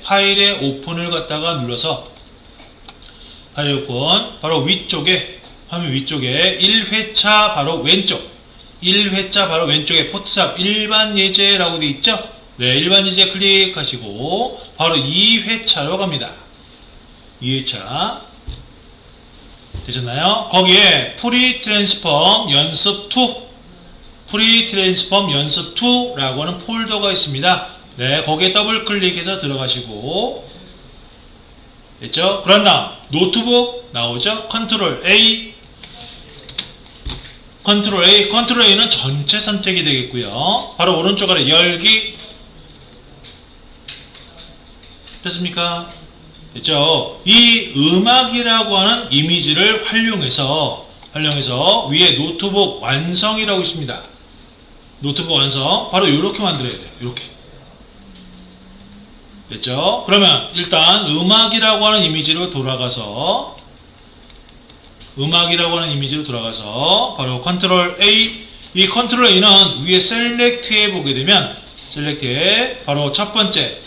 파일의 오픈을 갖다가 눌러서 파일 오픈 바로 위쪽에 화면 위쪽에 1회차 바로 왼쪽 1회차 바로 왼쪽에 포토샵 일반 예제라고 되어 있죠. 네, 일반 예제 클릭하시고 바로 2회차로 갑니다. 2회차 되셨나요? 거기에 프리 트랜스폼 연습 2 프리 트랜스폼 연습 2라고 하는 폴더가 있습니다. 네, 거기에 더블 클릭해서 들어가시고 됐죠? 그런 다음 노트북 나오죠? 컨트롤 A 컨트롤 A는 전체 선택이 되겠고요. 바로 오른쪽 아래 열기 됐습니까? 됐죠? 이 음악이라고 하는 이미지를 활용해서 위에 노트북 완성이라고 있습니다. 노트북 완성 바로 이렇게 만들어야 돼요. 이렇게 됐죠? 그러면 일단 음악이라고 하는 이미지로 돌아가서 바로 컨트롤 A 이 컨트롤 A는 위에 셀렉트에 보게 되면 셀렉트에 바로 첫 번째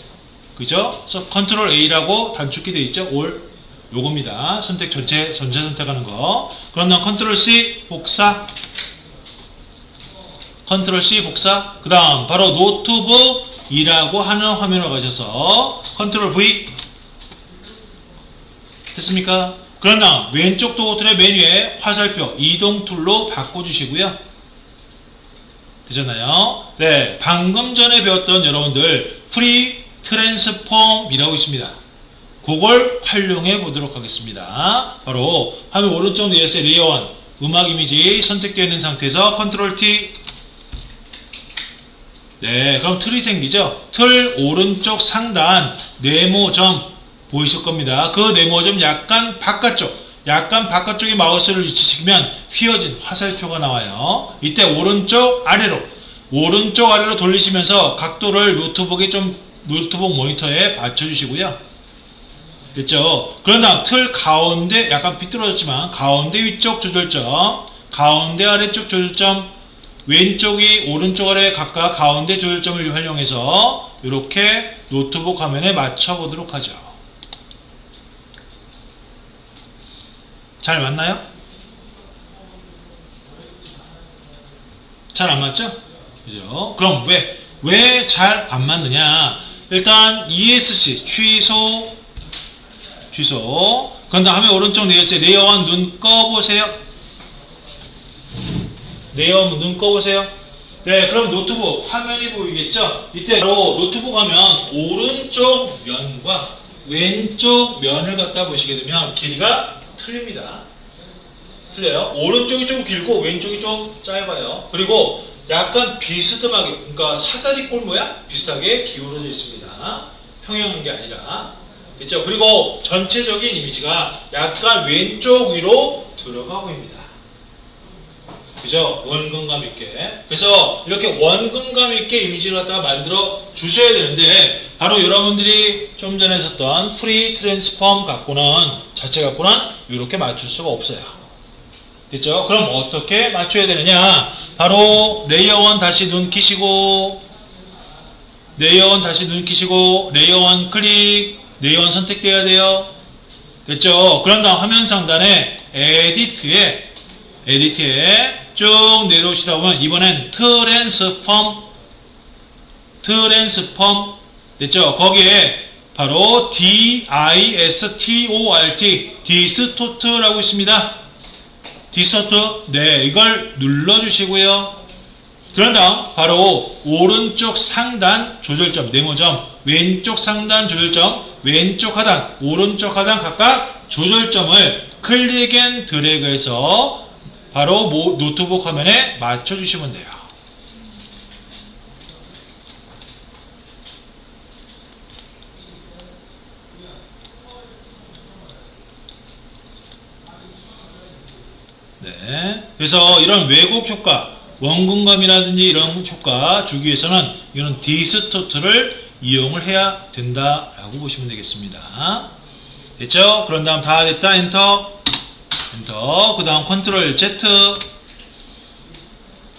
그죠? 그래서 컨트롤 A라고 단축키 되어 있죠? 올 요겁니다. 선택 전체 선택하는 거. 그럼 다음 컨트롤 C 복사 컨트롤 C 복사 그 다음 바로 노트북 2라고 하는 화면으로 가셔서 컨트롤 V 됐습니까? 그런 다음 왼쪽 도어툴의 메뉴에 화살표 이동 툴로 바꿔주시고요. 되셨나요? 네, 방금 전에 배웠던 여러분들 프리 트랜스폼이라고 있습니다. 그걸 활용해 보도록 하겠습니다. 바로 화면 오른쪽 내에서 레이어 1 음악 이미지 선택되어 있는 상태에서 컨트롤 T 네, 그럼 틀이 생기죠? 틀 오른쪽 상단 네모점 보이실 겁니다. 그 네모점 약간 바깥쪽에 마우스를 위치시키면 휘어진 화살표가 나와요. 이때 오른쪽 아래로 돌리시면서 각도를 노트북 모니터에 맞춰주시고요. 됐죠? 그런 다음 틀 가운데 약간 비뚤어졌지만 가운데 위쪽 조절점, 가운데 아래쪽 조절점, 왼쪽이 오른쪽 아래 각각 가운데 조절점을 활용해서 이렇게 노트북 화면에 맞춰 보도록 하죠. 잘 맞나요? 잘 안 맞죠? 그죠? 그럼 왜 잘 안 맞느냐? 일단 ESC 취소 그런 다음에 오른쪽 내에서 레이어 1 눈 꺼보세요. 레이어 눈 꺼보세요. 네, 그럼 노트북 화면이 보이겠죠? 이때 바로 노트북 화면 오른쪽 면과 왼쪽 면을 갖다 보시게 되면 길이가 틀립니다. 틀려요. 오른쪽이 좀 길고 왼쪽이 좀 짧아요. 그리고 약간 비스듬하게, 그러니까 사다리꼴 모양 비슷하게 기울어져 있습니다. 평행한 게 아니라. 그렇죠? 그리고 전체적인 이미지가 약간 왼쪽 위로 들어가 보입니다. 그죠? 원근감 있게. 그래서 이렇게 원근감 있게 이미지를 갖다가 만들어 주셔야 되는데, 바로 여러분들이 좀 전에 했었던 프리 트랜스폼 자체 갖고는 이렇게 맞출 수가 없어요. 됐죠? 그럼 어떻게 맞춰야 되느냐? 바로 레이어 1 다시 눈 키시고, 레이어 1 클릭, 레이어 1 선택돼야 돼요. 됐죠? 그런 다음 화면 상단에 에디트에 쭉 내려오시다 보면 이번엔 트랜스폼 됐죠? 거기에 바로 디스토트라고 있습니다. 디스토트 네, 이걸 눌러주시고요. 그런 다음 바로 오른쪽 상단 조절점 네모점, 왼쪽 상단 조절점, 왼쪽 하단, 오른쪽 하단 각각 조절점을 클릭 앤 드래그해서 바로 노트북 화면에 맞춰주시면 돼요. 네, 그래서 이런 왜곡 효과, 원근감이라든지 이런 효과 주기 위해서는 이런 디스토트를 이용을 해야 된다라고 보시면 되겠습니다. 됐죠? 그런 다음 다 됐다. 엔터. 그 다음 컨트롤 Z.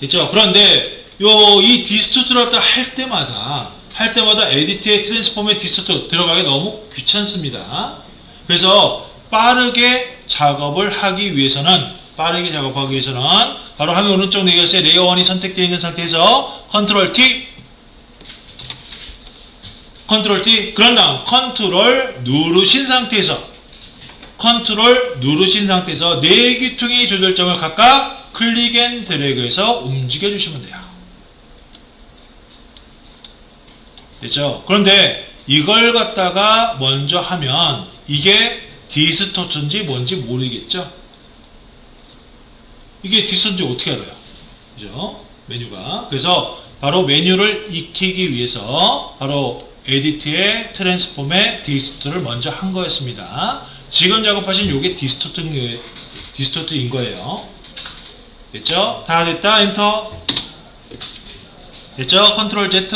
됐죠? 그런데 이 디스토트를 할 때마다 할 때마다 에디트에 트랜스폼에 디스토트 들어가기 너무 귀찮습니다. 그래서 빠르게 작업을 하기 위해서는 바로 화면 오른쪽 내겨서 레이어 1이 선택되어 있는 상태에서 컨트롤 T 그런 다음 컨트롤 누르신 상태에서 네 귀퉁이 조절점을 각각 클릭 앤 드래그해서 움직여 주시면 돼요. 됐죠? 그런데 이걸 갖다가 먼저 하면 이게 디스토트인지 뭔지 모르겠죠? 이게 디스토트인지 어떻게 알아요? 그죠? 메뉴가. 그래서 바로 메뉴를 익히기 위해서 바로 에디트의 트랜스폼의 디스토트를 먼저 한 거였습니다. 지금 작업하신 요게 디스토트인 거예요. 됐죠? 다 됐다. 엔터. 됐죠? 컨트롤 Z.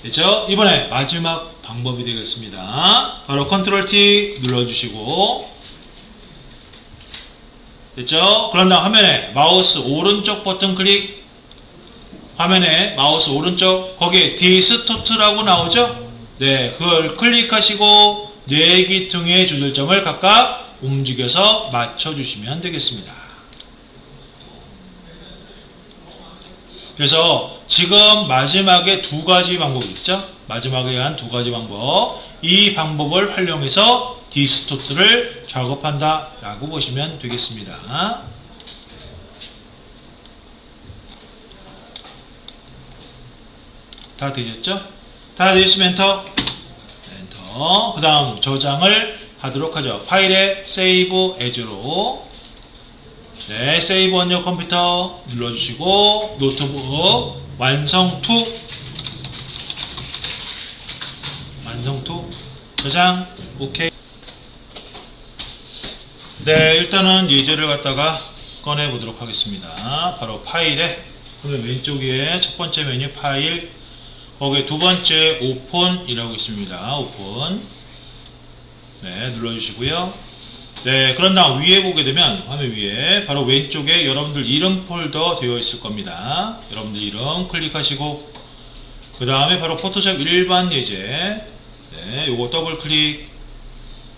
됐죠? 이번에 마지막 방법이 되겠습니다. 바로 컨트롤 T 눌러주시고, 됐죠? 그런 다음 화면에 마우스 오른쪽 버튼 클릭, 화면에 마우스 오른쪽, 거기에 디스토트라고 나오죠? 네, 그걸 클릭하시고, 네 귀퉁이의 조절점을 각각 움직여서 맞춰주시면 되겠습니다. 그래서 지금 마지막에 두 가지 방법이 있죠? 마지막에 한 두 가지 방법. 이 방법을 활용해서 디스토트를 작업한다 라고 보시면 되겠습니다. 다 되셨죠? 다 되셨으면 엔터. 그 다음 저장을 하도록 하죠. 파일에 Save As로 네, Save on your 컴퓨터 눌러주시고 노트북 완성 to 저장 OK. 네, 일단은 예제를 갖다가 꺼내 보도록 하겠습니다. 바로 파일에 그러면 왼쪽에 첫 번째 메뉴 파일, 거기에 두 번째 오픈이라고 있습니다. 오픈. 네, 눌러주시고요. 네, 그런 다음 위에 보게 되면 화면 위에 바로 왼쪽에 여러분들 이름 폴더 되어 있을 겁니다. 여러분들 이름 클릭하시고 그 다음에 바로 포토샵 일반 예제. 네, 요거 더블 클릭.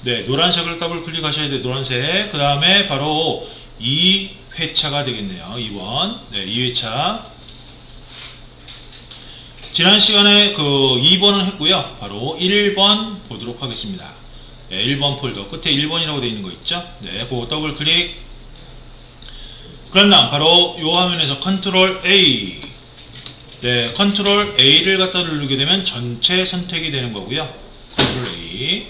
네, 노란색을 더블 클릭하셔야 돼요. 노란색. 그 다음에 바로 2회차가 되겠네요. 2번. 네, 2회차. 지난 시간에 그 2번은 했고요. 바로 1번 보도록 하겠습니다. 네, 1번 폴더 끝에 1번이라고 되어 있는 거 있죠? 네, 그거 더블 클릭. 그런 다음 바로 이 화면에서 컨트롤 A. 네, 컨트롤 A를 갖다 누르게 되면 전체 선택이 되는 거고요. 컨트롤 A.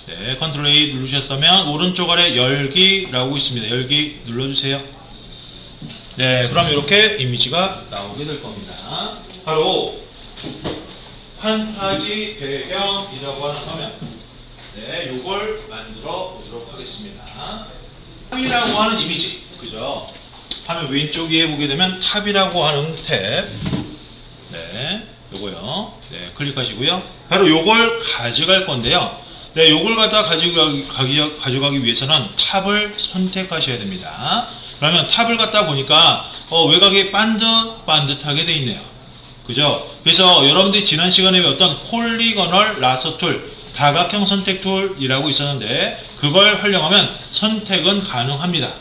네, 컨트롤 A 누르셨다면 오른쪽 아래 열기라고 있습니다. 열기 눌러주세요. 네, 그럼 이렇게 이미지가 나오게 될 겁니다. 바로 판타지 배경이라고 하는 화면. 네, 요걸 만들어 보도록 하겠습니다. 탑이라고 하는 이미지, 그죠? 화면 왼쪽 위에 보게 되면 탑이라고 하는 탭. 네, 요거요. 네, 클릭하시고요. 바로 요걸 가져갈 건데요. 네, 요걸 갖다 가져가기 위해서는 탑을 선택하셔야 됩니다. 그러면 탑을 갖다 보니까 외곽이 반듯하게 돼 있네요. 그죠? 그래서 여러분들이 지난 시간에 배웠던 폴리거널 라서 툴, 다각형 선택 툴이라고 있었는데 그걸 활용하면 선택은 가능합니다.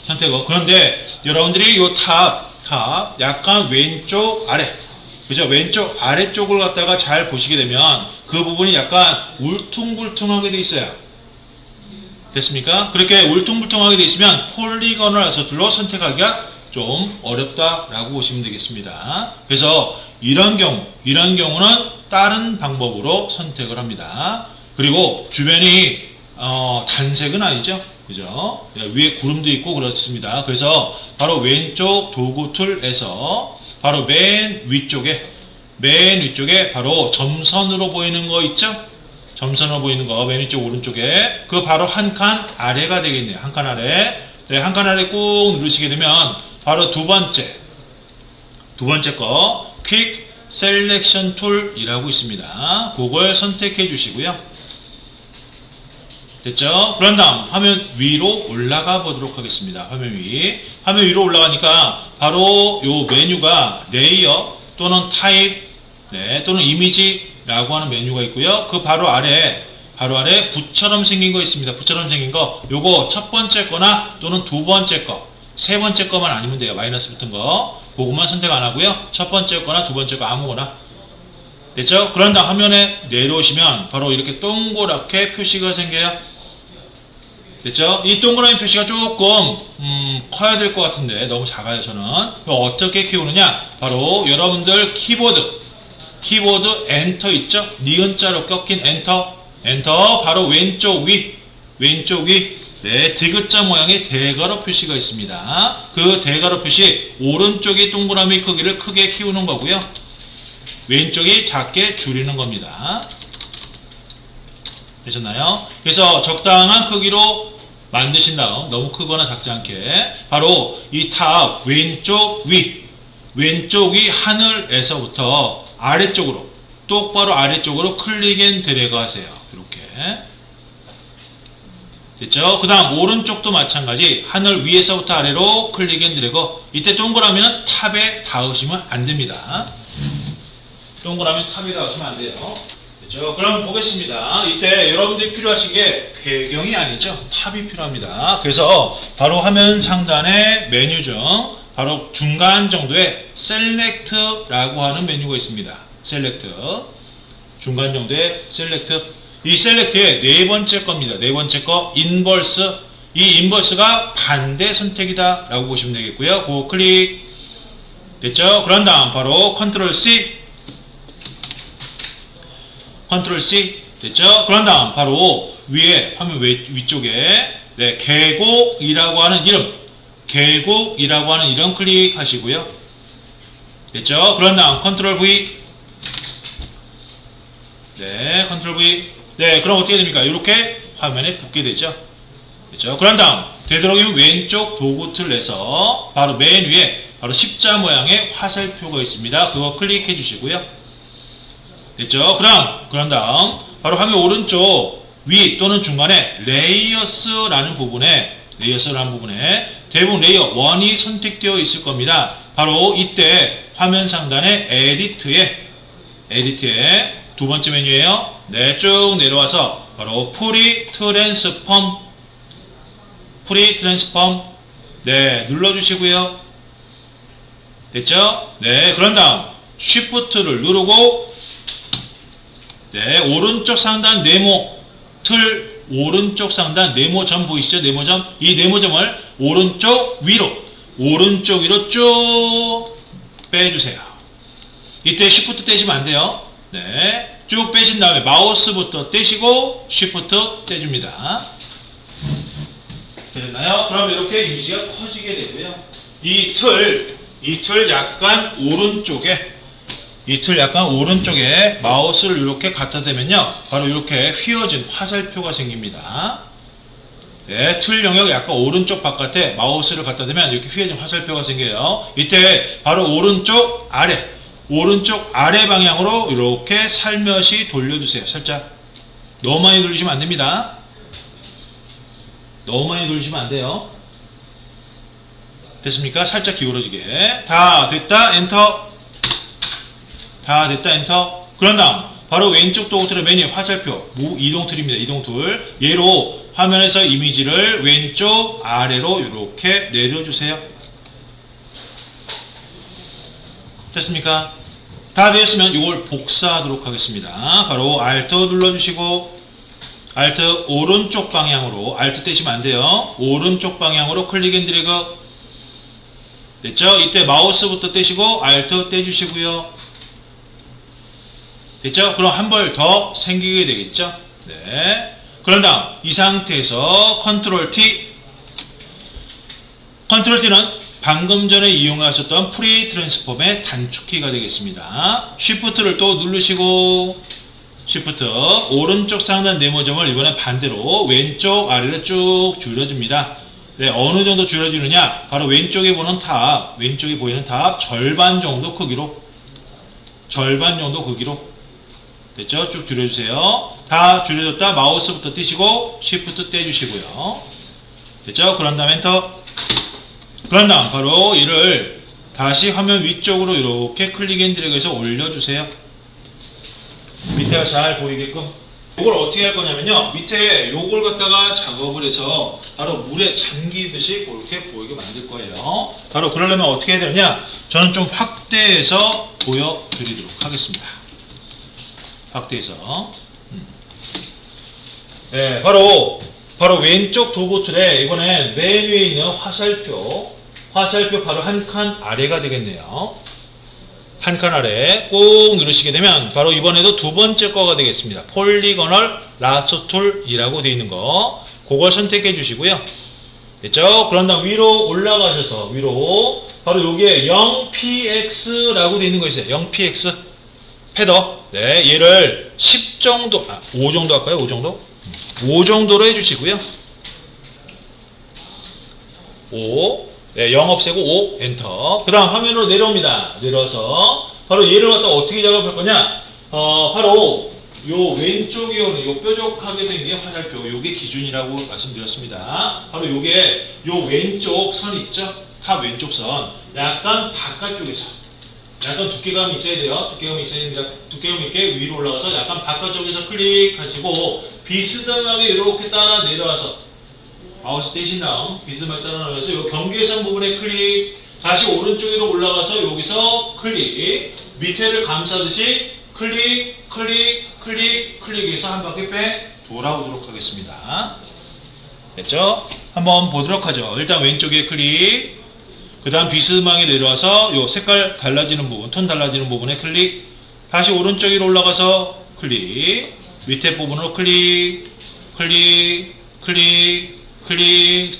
선택은. 그런데 여러분들이 이 탑 약간 왼쪽 아래, 그죠? 왼쪽 아래쪽을 갖다가 잘 보시게 되면 그 부분이 약간 울퉁불퉁하게 돼 있어요. 됐습니까? 그렇게 울퉁불퉁하게 돼 있으면 폴리건을 라서 툴로 선택하기가 좀 어렵다라고 보시면 되겠습니다. 그래서 이런 경우는 다른 방법으로 선택을 합니다. 그리고 주변이 단색은 아니죠, 그죠? 위에 구름도 있고 그렇습니다. 그래서 바로 왼쪽 도구 툴에서 바로 맨 위쪽에 바로 점선으로 보이는 거 있죠? 점선으로 보이는 거 맨 위쪽 오른쪽에 그 바로 한 칸 아래가 되겠네요. 한 칸 아래. 네, 한 칸 아래 꾹 누르시게 되면 바로 두 번째 거 퀵 셀렉션 툴이라고 있습니다. 그걸 선택해 주시고요. 됐죠? 그런 다음 화면 위로 올라가 보도록 하겠습니다. 화면 위로 올라가니까 바로 요 메뉴가 레이어 또는 타입, 네, 또는 이미지라고 하는 메뉴가 있고요. 그 바로 아래 붓처럼 생긴 거 있습니다. 붓처럼 생긴 거, 요거 첫 번째 거나 또는 두 번째 거, 세 번째 거만 아니면 돼요. 마이너스 붙은 거. 그것만 선택 안 하고요. 첫 번째 거나 두 번째 거 아무거나. 됐죠? 그런 다음 화면에 내려오시면 바로 이렇게 동그랗게 표시가 생겨요. 됐죠? 이 동그라미 표시가 조금 커야 될 것 같은데 너무 작아요. 저는. 어떻게 키우느냐? 바로 여러분들 키보드 엔터 있죠? 니은자로 꺾인 엔터 바로 왼쪽 위 네, 디귿자 모양의 대괄호 표시가 있습니다. 그 대괄호 표시 오른쪽이 동그라미 크기를 크게 키우는 거고요. 왼쪽이 작게 줄이는 겁니다. 되셨나요? 그래서 적당한 크기로 만드신 다음 너무 크거나 작지 않게 바로 이 탑 왼쪽 위 하늘에서부터 아래쪽으로 똑바로 아래쪽으로 클릭 앤 드래그 하세요. 이렇게 됐죠? 그 다음 오른쪽도 마찬가지 하늘 위에서부터 아래로 클릭 앤 드래그. 이때 동그라미는 탑에 닿으시면 안 됩니다. 동그라미 탑에 닿으시면 안 돼요. 됐죠? 그럼 보겠습니다. 이때 여러분들이 필요하신 게 배경이 아니죠. 탑이 필요합니다. 그래서 바로 화면 상단에 메뉴 중 바로 중간 정도에 셀렉트라고 하는 메뉴가 있습니다. 셀렉트. 중간 정도에 셀렉트. 이 셀렉트의 네 번째 겁니다. 네 번째 거 인버스. 이 인버스가 반대 선택이다 라고 보시면 되겠고요. 그 클릭. 됐죠? 그런 다음 바로 컨트롤 C. 됐죠? 그런 다음 바로 위에 화면 위쪽에 네, 계곡이라고 하는 이름 클릭하시고요. 됐죠? 그런 다음 컨트롤 V. 네, 컨트롤 V. 네, 그럼 어떻게 됩니까? 이렇게 화면에 붙게 되죠. 됐죠? 그런 다음 되도록이면 왼쪽 도구 틀에서 바로 맨 위에 바로 십자 모양의 화살표가 있습니다. 그거 클릭해 주시고요. 됐죠? 그런 다음 바로 화면 오른쪽 위 또는 중간에 레이어스라는 부분에 대부분 레이어 1이 선택되어 있을 겁니다. 바로 이때 화면 상단에 에디트에 두 번째 메뉴예요. 네, 쭉 내려와서 바로 프리 트랜스폼 네, 눌러주시고요. 됐죠? 네, 그런 다음 쉬프트를 누르고 네, 오른쪽 상단 오른쪽 상단 네모점 보이시죠? 네모점. 이 네모점을 오른쪽 위로 쭉 빼주세요. 이때 쉬프트 떼시면 안 돼요. 네, 쭉 빼신 다음에 마우스부터 떼시고 쉬프트 떼줍니다. 됐나요? 그럼 이렇게 이미지가 커지게 되고요. 이 틀 약간 오른쪽에 마우스를 이렇게 갖다 대면요, 바로 이렇게 휘어진 화살표가 생깁니다. 네, 틀 영역 약간 오른쪽 바깥에 마우스를 갖다 대면 이렇게 휘어진 화살표가 생겨요. 이때 바로 오른쪽 아래 방향으로 이렇게 살며시 돌려주세요. 살짝. 너무 많이 돌리시면 안 됩니다. 너무 많이 돌리시면 안 돼요. 됐습니까? 살짝 기울어지게. 다 됐다. 엔터. 그런 다음 바로 왼쪽 도구틀의 메뉴 화살표 이동툴입니다. 이동툴. 얘로 화면에서 이미지를 왼쪽 아래로 이렇게 내려주세요. 됐습니까? 다 되었으면 이걸 복사하도록 하겠습니다. 바로 Alt 눌러주시고 Alt 오른쪽 방향으로, Alt 떼시면 안 돼요. 오른쪽 방향으로 클릭 앤 드래그. 됐죠? 이때 마우스부터 떼시고 Alt 떼주시고요. 됐죠? 그럼 한 벌 더 생기게 되겠죠? 네. 그런 다음 이 상태에서 컨트롤 T는 방금 전에 이용하셨던 프리 트랜스폼의 단축키가 되겠습니다. 쉬프트를 또 누르시고 쉬프트 오른쪽 상단 네모점을 이번엔 반대로 왼쪽 아래로 쭉 줄여줍니다. 네, 어느 정도 줄여주느냐? 바로 왼쪽에 보이는 탑 절반 정도 크기로 됐죠? 쭉 줄여주세요. 다 줄여줬다. 마우스부터 떼시고 쉬프트 떼주시고요. 됐죠? 그런 다음 엔터. 그런 다음 바로 얘를 다시 화면 위쪽으로 이렇게 클릭 앤 드래그해서 올려주세요. 밑에가 잘 보이게끔. 이걸 어떻게 할 거냐면요, 밑에 요걸 갖다가 작업을 해서 바로 물에 잠기듯이 그렇게 보이게 만들 거예요. 바로 그러려면 어떻게 해야 되느냐, 저는 좀 확대해서 보여드리도록 하겠습니다. 확대해서. 네, 바로 왼쪽 도구 틀에 이번엔 맨 위에 있는 화살표 바로 한 칸 아래가 되겠네요. 한 칸 아래 꼭 누르시게 되면 바로 이번에도 두 번째 거가 되겠습니다. 폴리거널 라스트 툴이라고 되어 있는 거, 그걸 선택해 주시고요. 됐죠? 그런 다음 위로 올라가셔서 위로 바로 요게 0px라고 되어 있는 거 있어요. 0px 패더. 네, 얘를 10 정도, 5 정도 할까요? 5 정도? 5 정도로 해주시고요. 5, 네, 0 없애고 5, 엔터. 그 다음 화면으로 내려옵니다. 내려서 바로 얘를 갖다 어떻게 작업할 거냐, 바로 요 왼쪽에 오는 요 뾰족하게 생긴 화살표, 요게 기준이라고 말씀드렸습니다. 바로 요게 요 왼쪽 선 있죠? 탑 왼쪽 선, 약간 바깥쪽에서 약간 두께감이 있어야 돼요. 두께감이 있어야 됩니다. 두께감 있게 위로 올라가서 약간 바깥쪽에서 클릭하시고 비스듬하게 이렇게 따라 내려와서 마우스 대신 다음 비스듬하게 따라 내려와서 요 경계선 부분에 클릭, 다시 오른쪽으로 올라가서 여기서 클릭, 밑에를 감싸듯이 클릭해서 한 바퀴 빼 돌아오도록 하겠습니다. 됐죠? 한번 보도록 하죠. 일단 왼쪽에 클릭, 그 다음 비스듬하게 내려와서 요 색깔 달라지는 부분, 톤 달라지는 부분에 클릭, 다시 오른쪽으로 올라가서 클릭, 밑에 부분으로 클릭,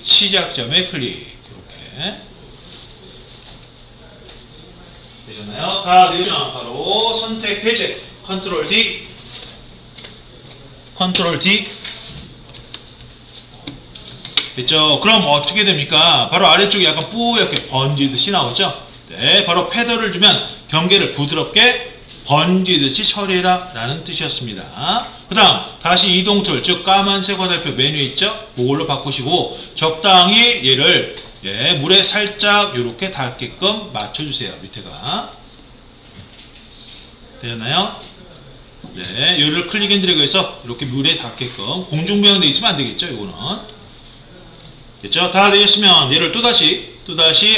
시작점에 클릭. 이렇게 되셨나요? 다 되죠? 바로 선택 해제, 컨트롤 D, 됐죠? 그럼 어떻게 됩니까? 바로 아래쪽에 약간 뿌옇게 번지듯이 나오죠? 네, 바로 패더를 주면 경계를 부드럽게 번지듯이 처리해라 라는 뜻이었습니다. 그 다음 다시 이동 툴, 즉 까만색 화살표 메뉴에 있죠? 그걸로 바꾸시고 적당히 얘를 물에 살짝 이렇게 닿게끔 맞춰주세요. 밑에가 되셨나요? 네, 얘를 클릭 앤 드래그해서 이렇게 물에 닿게끔, 공중부양 되어 있으면 안 되겠죠? 이거는 됐죠? 다 되셨으면 얘를 또다시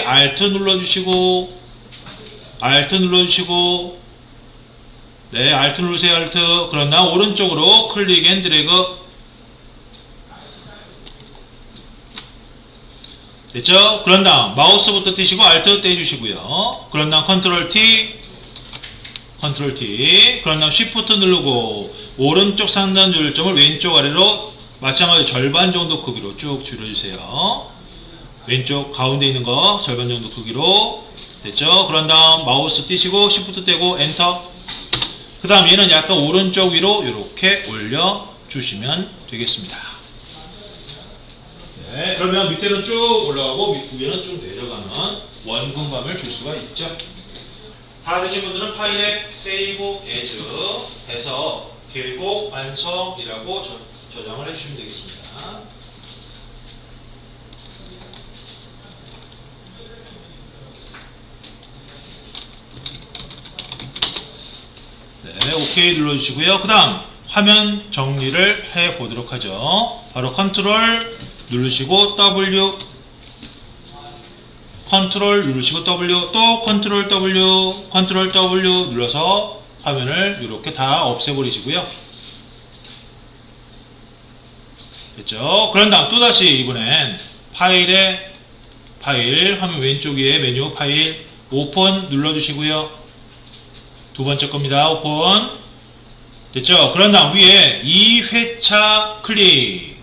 Alt 눌러주시고 네, Alt 누르세요. Alt. 그러나 오른쪽으로 클릭 앤 드래그. 됐죠? 그런 다음 마우스부터 떼시고 Alt 떼주시고요. 그런 다음 컨트롤 T, 그런 다음 Shift 누르고 오른쪽 상단 조절점을 왼쪽 아래로 마찬가지로 절반 정도 크기로 쭉 줄여주세요. 왼쪽 가운데 있는 거 절반 정도 크기로. 됐죠? 그런 다음 마우스 띄시고 Shift 떼고 엔터. 그 다음 얘는 약간 오른쪽 위로 이렇게 올려주시면 되겠습니다. 네, 그러면 밑에는 쭉 올라가고 위에는 쭉 내려가는 원근감을 줄 수가 있죠. 다 되신 분들은 파일에 Save As 해서 계곡 완성이라고 저장을 해주시면 되겠습니다. 네, OK 눌러주시고요. 그 다음 화면 정리를 해 보도록 하죠. 바로 컨트롤 누르시고 W, 컨트롤 누르시고 W, 또 컨트롤 W 눌러서 화면을 이렇게 다 없애버리시고요. 됐죠? 그런 다음 또다시 이번엔 파일, 화면 왼쪽 위에 메뉴 파일, 오픈 눌러주시고요. 두 번째 겁니다. 오픈. 됐죠? 그런 다음 위에 2회차 클릭,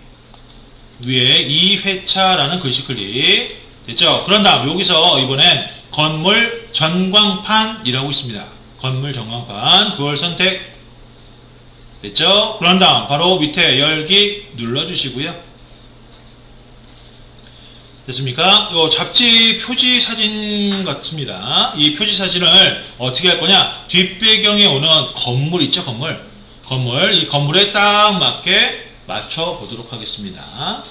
위에 2회차라는 글씨 클릭. 됐죠? 그런 다음 여기서 이번엔 건물 전광판이라고 있습니다. 건물 전광판, 그걸 선택. 됐죠? 그런 다음 바로 밑에 열기 눌러주시고요. 됐습니까? 요 잡지 표지 사진 같습니다. 이 표지 사진을 어떻게 할 거냐? 뒷배경에 오는 건물 있죠? 건물. 이 건물에 딱 맞게 맞춰 보도록 하겠습니다.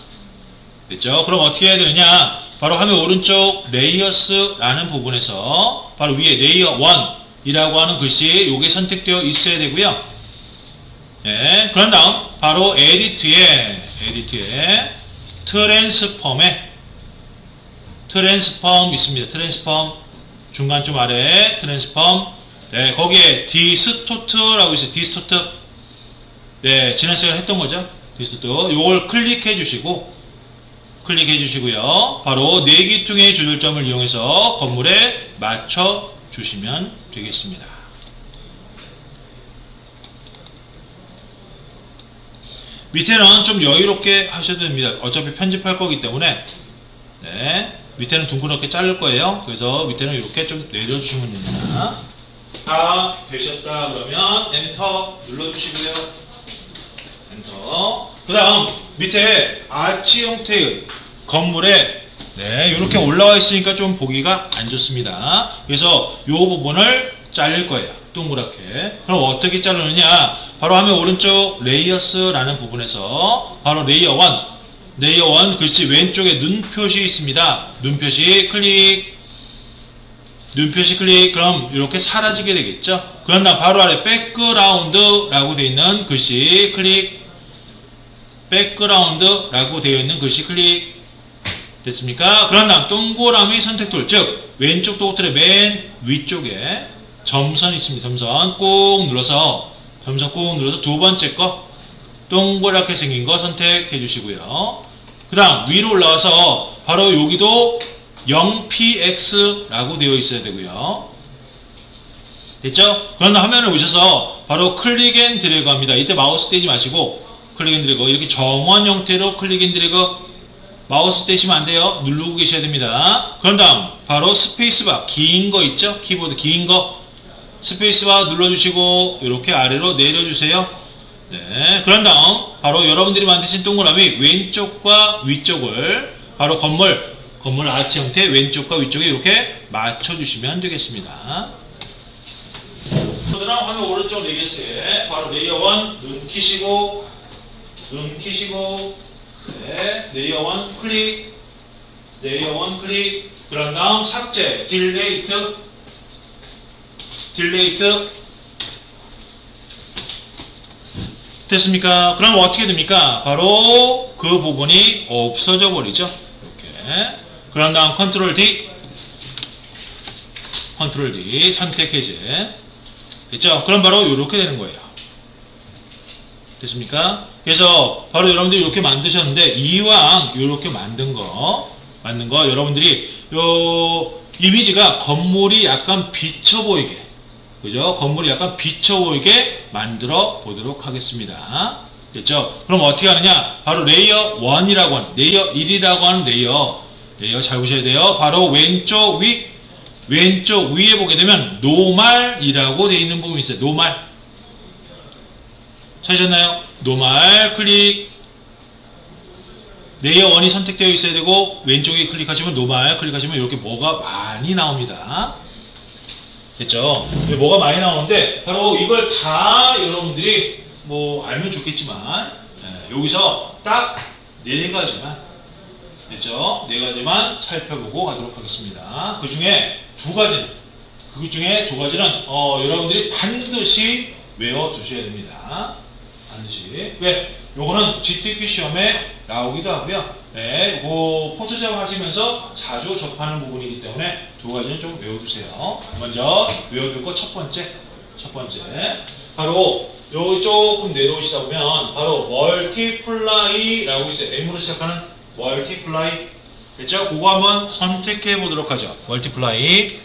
됐죠? 그럼 어떻게 해야 되느냐? 바로 화면 오른쪽 레이어스라는 부분에서 바로 위에 레이어 1이라고 하는 글씨 요게 선택되어 있어야 되고요. 네, 그런 다음 바로 에디트에 트랜스폼 있습니다. 트랜스폼 중간 좀 아래 트랜스폼. 네, 거기에 디스토트라고 있어요. 디스토트. 네, 지난 시간에 했던 거죠. 디스토트. 요걸 클릭해 주시고요. 바로 내기퉁의 조절점을 이용해서 건물에 맞춰 주시면 되겠습니다. 밑에는 좀 여유롭게 하셔도 됩니다. 어차피 편집할 거기 때문에 네, 밑에는 둥그렇게 자를 거예요. 그래서 밑에는 이렇게 좀 내려주시면 됩니다. 다 되셨다 그러면 엔터 눌러주시고요. 엔터. 그 다음 밑에 아치 형태의 건물에 네, 이렇게 올라와 있으니까 좀 보기가 안 좋습니다. 그래서 이 부분을 잘릴 거예요. 동그랗게. 그럼 어떻게 자르느냐? 바로 화면 오른쪽 레이어스라는 부분에서 바로 레이어 1 글씨 왼쪽에 눈 표시 있습니다. 눈 표시 클릭. 그럼 이렇게 사라지게 되겠죠. 그런 다음 바로 아래 백그라운드라고 되어 있는 글씨 클릭. 백그라운드라고 되어 있는 글씨 클릭. 됐습니까? 그런 다음 동그라미 선택툴, 즉 왼쪽 도트의 맨 위쪽에 점선 있습니다. 점선 꾹 눌러서 두 번째 거 동그랗게 생긴 거 선택해 주시고요. 그 다음 위로 올라와서 바로 여기도 0px라고 되어 있어야 되고요. 됐죠? 그런 다음 화면을 오셔서 바로 클릭 앤 드래그 합니다. 이때 마우스 떼지 마시고 클릭 앤 드래그, 이렇게 정원 형태로 클릭 앤 드래그. 마우스 떼시면 안 돼요. 누르고 계셔야 됩니다. 그런 다음 바로 스페이스바 긴 거 있죠? 키보드 긴 거 스페이스바 눌러주시고 이렇게 아래로 내려주세요. 네, 그런 다음 바로 여러분들이 만드신 동그라미 왼쪽과 위쪽을 바로 건물 아치 형태 왼쪽과 위쪽에 이렇게 맞춰주시면 되겠습니다. 그다음 화면 오른쪽 레이어스에 바로 레이어 1 눈 키시고 네, 레이어 1 클릭. 그런 다음 삭제, 딜레이트. 됐습니까? 그럼 어떻게 됩니까? 바로 그 부분이 없어져 버리죠. 이렇게. 그런 다음 컨트롤 D 선택 해제. 됐죠? 그럼 바로 이렇게 되는 거예요. 됐습니까? 그래서 바로 여러분들이 이렇게 만드셨는데 이왕 이렇게 만든 거 여러분들이 요 이미지가 건물이 약간 비쳐 보이게, 그죠? 건물이 약간 비쳐 보이게 만들어 보도록 하겠습니다. 됐죠? 그럼 어떻게 하느냐? 바로 레이어 1이라고 하는, 레이어 1이라고 하는 레이어 잘 보셔야 돼요. 바로 왼쪽 위에 보게 되면 노말이라고 되어 있는 부분이 있어요. 노말. 찾으셨나요? 노말 클릭. 레이어 1이 선택되어 있어야 되고 왼쪽에 클릭하시면 노말 클릭하시면 이렇게 뭐가 많이 나옵니다. 됐죠? 뭐가 많이 나오는데 바로 이걸 다 여러분들이 뭐 알면 좋겠지만 여기서 딱 4가지만, 됐죠? 4가지만 살펴보고 가도록 하겠습니다. 그 중에 두 가지는 여러분들이 반드시 외워두셔야 됩니다. 반드시. 왜? 요거는 GTQ 시험에 나오기도 하고요. 네, 그 포토샵 하시면서 자주 접하는 부분이기 때문에 두 가지는 좀 외워두세요. 먼저 외워둘 거 첫 번째. 바로 요 조금 내려오시다 보면 바로 멀티플라이라고 있어요. M으로 시작하는 멀티플라이. 됐죠? 그거 한번 선택해 보도록 하죠. 멀티플라이.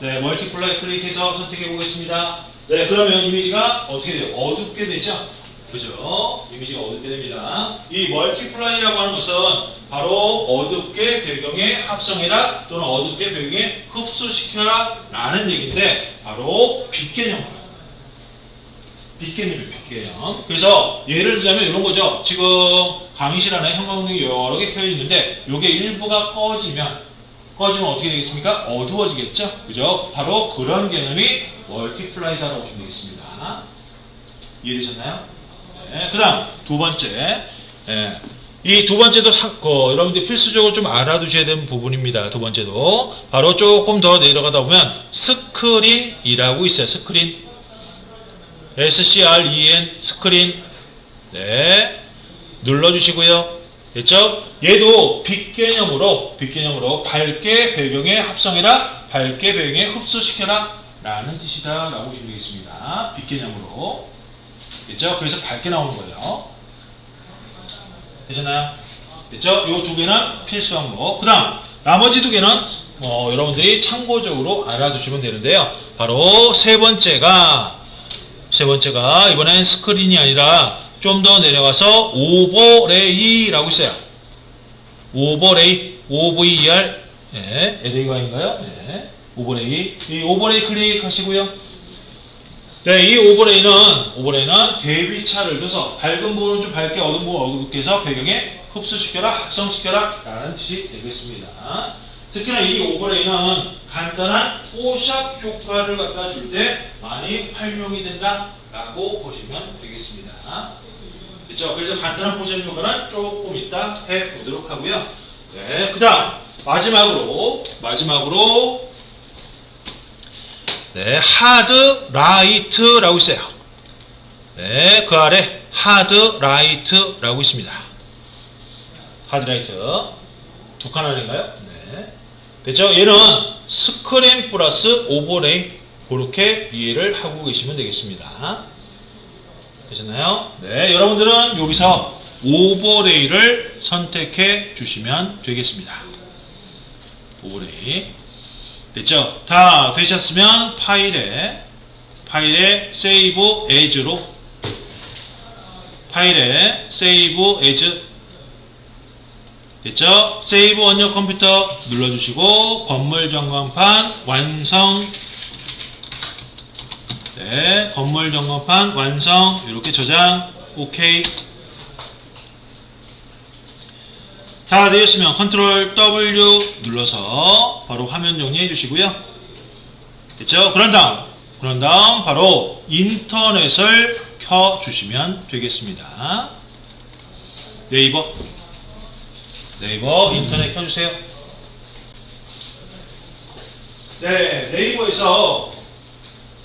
네, 멀티플라이 클릭해서 선택해 보겠습니다. 네, 그러면 이미지가 어떻게 돼요? 어둡게 되죠? 그죠? 이미지가 어둡게 됩니다. 이 멀티플라이라고 하는 것은 바로 어둡게 배경에 합성해라 또는 어둡게 배경에 흡수시켜라 라는 얘기인데 바로 빛개념입니다. 빛개념. 그래서 예를 들자면 이런 거죠. 지금 강의실 안에 형광등이 여러 개 켜져 있는데 요게 일부가 꺼지면 어떻게 되겠습니까? 어두워지겠죠? 그죠? 바로 그런 개념이 멀티플라이다라고 보시면 되겠습니다. 이해되셨나요? 네, 그 다음 두 번째. 예, 이 두 번째도 여러분들이 필수적으로 좀 알아두셔야 되는 부분입니다. 두 번째도 바로 조금 더 내려가다 보면 스크린이라고 있어요. 스크린. SCREN 스크린. 네, 눌러주시고요. 됐죠? 얘도 빛 개념으로 밝게 배경에 합성해라, 밝게 배경에 흡수시켜라 라는 뜻이다 라고 보시면 되겠습니다. 빛 개념으로. 됐죠? 그래서 밝게 나오는 거예요. 되셨나요? 됐죠? 요 두 개는 필수 항목. 그 다음 나머지 두 개는 여러분들이 참고적으로 알아두시면 되는데요. 바로 세 번째가 이번엔 스크린이 아니라 좀 더 내려가서 오버레이라고 있어요. 오버레이, OVER, 네, LA가인가요? 네, 오버레이. 이 오버레이 클릭하시고요. 네, 이 오버레이는 대비차를 둬서 밝은 부분은 좀 밝게, 어두운 부분은 어둡게 해서 배경에 흡수시켜라, 합성시켜라 라는 뜻이 되겠습니다. 특히나 이 오버레이는 간단한 포샵 효과를 갖다 줄 때 많이 활용이 된다 라고 보시면 되겠습니다. 그렇죠? 그래서 간단한 포샵 효과는 조금 이따 해보도록 하고요. 네, 그 다음 마지막으로 네, 하드 라이트라고 있어요. 네, 그 아래 하드 라이트라고 있습니다. 하드 라이트 두 칸 아닌가요? 네, 됐죠? 얘는 스크린 플러스 오버레이 그렇게 이해를 하고 계시면 되겠습니다. 되셨나요? 네, 여러분들은 여기서 오버레이를 선택해 주시면 되겠습니다. 오버레이. 됐죠? 다 되셨으면 파일에 Save As로 됐죠? Save on your computer 눌러주시고 건물 전광판 완성. 네, 건물 점검판 완성. 이렇게 저장. 오케이. 다 되었으면 컨트롤 W 눌러서 바로 화면 정리해 주시고요. 됐죠? 그런 다음 바로 인터넷을 켜 주시면 되겠습니다. 네이버 인터넷 켜주세요. 네, 네이버에서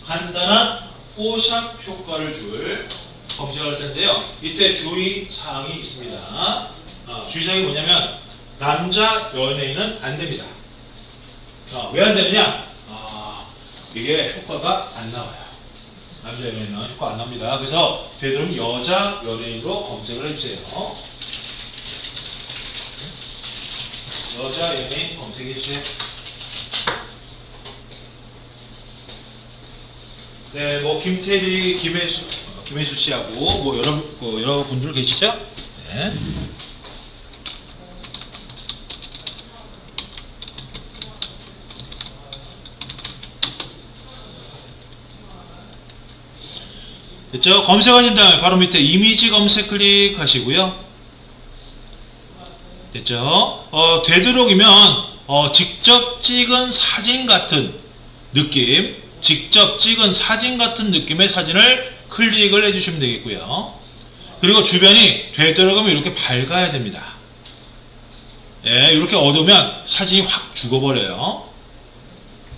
간단한 포샵 효과를 줄 검색을 할 텐데요. 이때 주의사항이 있습니다. 주의사항이 뭐냐면 남자 연예인은 안 됩니다. 왜 안 되느냐? 이게 효과가 안 나와요. 남자 연예인은 효과 안 나옵니다. 그래서 되도록 여자 연예인으로 검색을 해주세요. 여자 연예인 검색해주세요. 네, 뭐 김태리, 김혜수 씨하고 뭐 여러 분들 계시죠? 네. 됐죠? 검색하신 다음에 바로 밑에 이미지 검색 클릭하시고요. 됐죠? 되도록이면 직접 찍은 사진 같은 느낌의 사진을 클릭을 해주시면 되겠고요. 그리고 주변이 되도록이면 이렇게 밝아야 됩니다. 예, 이렇게 어두우면 사진이 확 죽어버려요.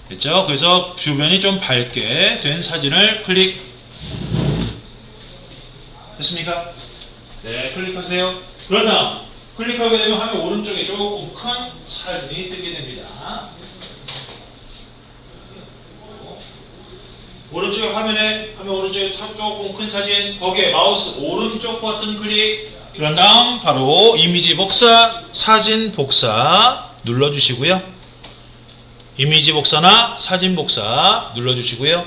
됐죠? 그래서 주변이 좀 밝게 된 사진을 클릭. 됐습니까? 네, 클릭하세요. 그러나 클릭하게 되면 화면 오른쪽에 조금 큰 사진이 뜨게 됩니다. 오른쪽에 화면 오른쪽에 조금 큰 사진, 거기에 마우스 오른쪽 버튼 클릭. 그런 다음 바로 이미지 복사, 사진 복사 눌러주시고요. 이미지 복사나 사진 복사 눌러주시고요.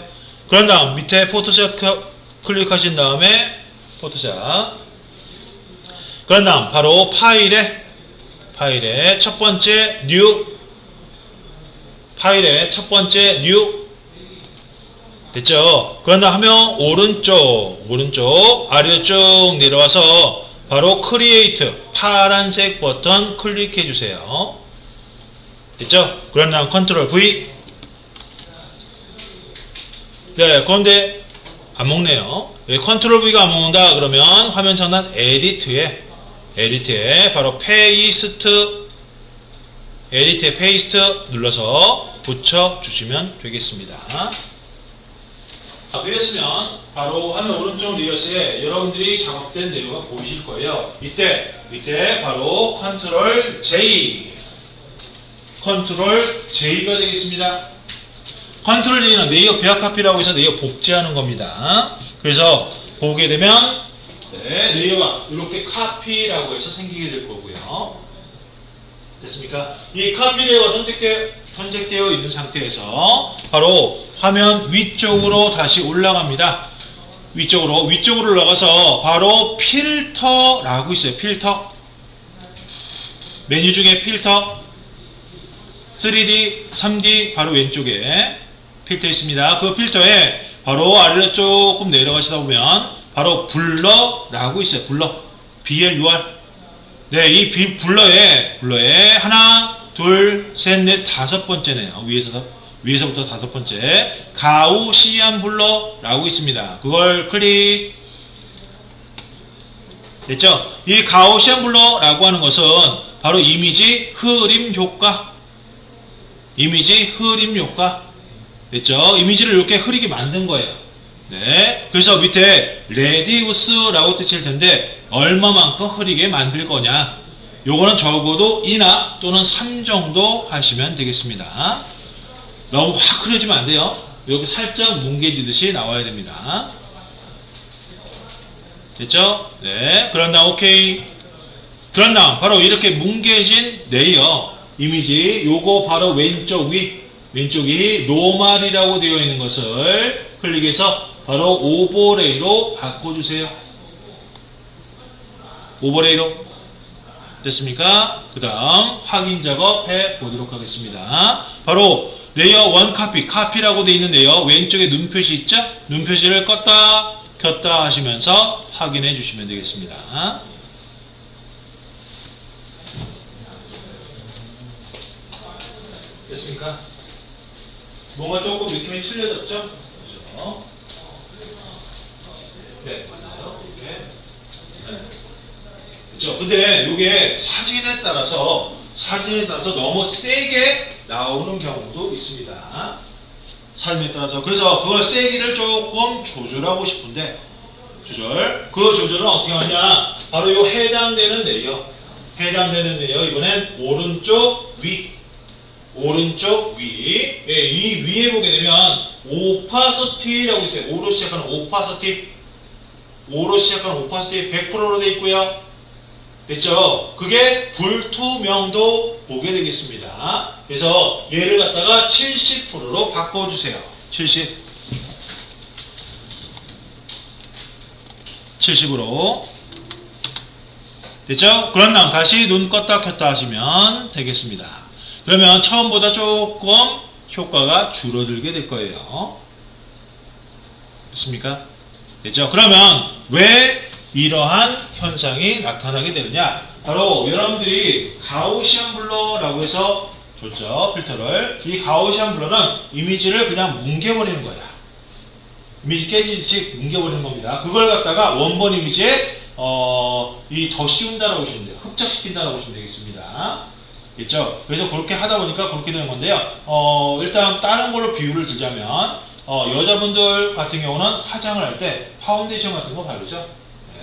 그런 다음 밑에 포토샵 클릭하신 다음에 포토샵. 그런 다음 바로 파일에 첫 번째 뉴, 됐죠? 그런 다음 화면 오른쪽 아래로 쭉 내려와서 바로 크리에이트 파란색 버튼 클릭해 주세요. 됐죠? 그런 다음 컨트롤 V. 네, 그런데 안 먹네요. 컨트롤 V가 안 먹는다 그러면 화면 전환 에디트에 바로 에디트에 페이스트 눌러서 붙여주시면 되겠습니다. 되었으면 바로 화면 오른쪽 리어스에 여러분들이 작업된 내용이 보이실 거예요. 이때 바로 컨트롤 J가 되겠습니다. 컨트롤 J는 네이어 배합 카피라고 해서 네이어 복제하는 겁니다. 그래서 보게 되면 네이어가 이렇게 카피라고 해서 생기게 될 거고요. 됐습니까? 이 카피 레이어가 선택되어 있는 상태에서 바로 화면 위쪽으로 다시 올라갑니다. 위쪽으로 올라가서 바로 필터라고 있어요. 필터. 메뉴 중에 필터 3D, 3D 바로 왼쪽에 필터 있습니다. 그 필터에 바로 아래로 조금 내려가시다 보면 바로 블러라고 있어요. 블러. BLUR. 네, 이 블러에 하나, 둘, 셋, 넷, 다섯 번째네요. 위에서부터 다섯 번째. 가우시안 블러라고 있습니다. 그걸 클릭. 됐죠? 이 가우시안 블러라고 하는 것은 바로 이미지 흐림 효과. 됐죠? 이미지를 이렇게 흐리게 만든 거예요. 네. 그래서 밑에 레디우스라고 뜻일 텐데 얼마만큼 흐리게 만들 거냐. 요거는 적어도 2나 또는 3 정도 하시면 되겠습니다. 너무 확 흐려지면 안 돼요. 이렇게 살짝 뭉개지듯이 나와야 됩니다. 됐죠? 네. 그런 다음 오케이. 그런 다음 바로 이렇게 뭉개진 레이어 이미지 요거 바로 왼쪽이 노멀이라고 되어 있는 것을 클릭해서 바로 오버레이로 바꿔주세요. 오버레이로 됐습니까? 그 다음 확인 작업 해 보도록 하겠습니다. 바로 레이어 1 카피라고 되어 있는 레이어 왼쪽에 눈표시 있죠? 눈표시를 껐다 켰다 하시면서 확인해 주시면 되겠습니다. 됐습니까? 뭔가 조금 느낌이 틀려졌죠? 그렇죠? 네, 맞아요. 이렇게. 네. 그렇죠? 근데 이게 사진에 따라서 너무 세게 나오는 경우도 있습니다. 사진에 따라서. 그래서 그걸 세기를 조금 조절하고 싶은데 그 조절은 어떻게 하냐? 바로 이 해당되는 레이어 이번엔 오른쪽 위. 예, 이 위에 보게 되면 오파시티라고 있어요. 오로 시작하는 오파시티 100%로 되어 있고요. 됐죠? 그게 불투명도 보게 되겠습니다. 그래서 얘를 갖다가 70%로 바꿔주세요. 70으로. 됐죠? 그런 다음 다시 눈 껐다 켰다 하시면 되겠습니다. 그러면 처음보다 조금 효과가 줄어들게 될 거예요. 됐습니까? 됐죠? 그러면 왜 이러한 현상이 나타나게 되느냐? 바로 여러분들이 가우시안 블러라고 해서 줬죠. 필터를. 이 가우시안 블러는 이미지를 그냥 뭉개버리는 거야. 이미지 깨지듯이 뭉개버리는 겁니다. 그걸 갖다가 원본 이미지에 더 씌운다라고 보시면 돼요. 흡착시킨다라고 보시면 되겠습니다. 있죠? 그래서 그렇게 하다 보니까 그렇게 되는 건데요. 일단 다른 걸로 비유를 들자면 여자분들 같은 경우는 화장을 할 때 파운데이션 같은 거 바르죠.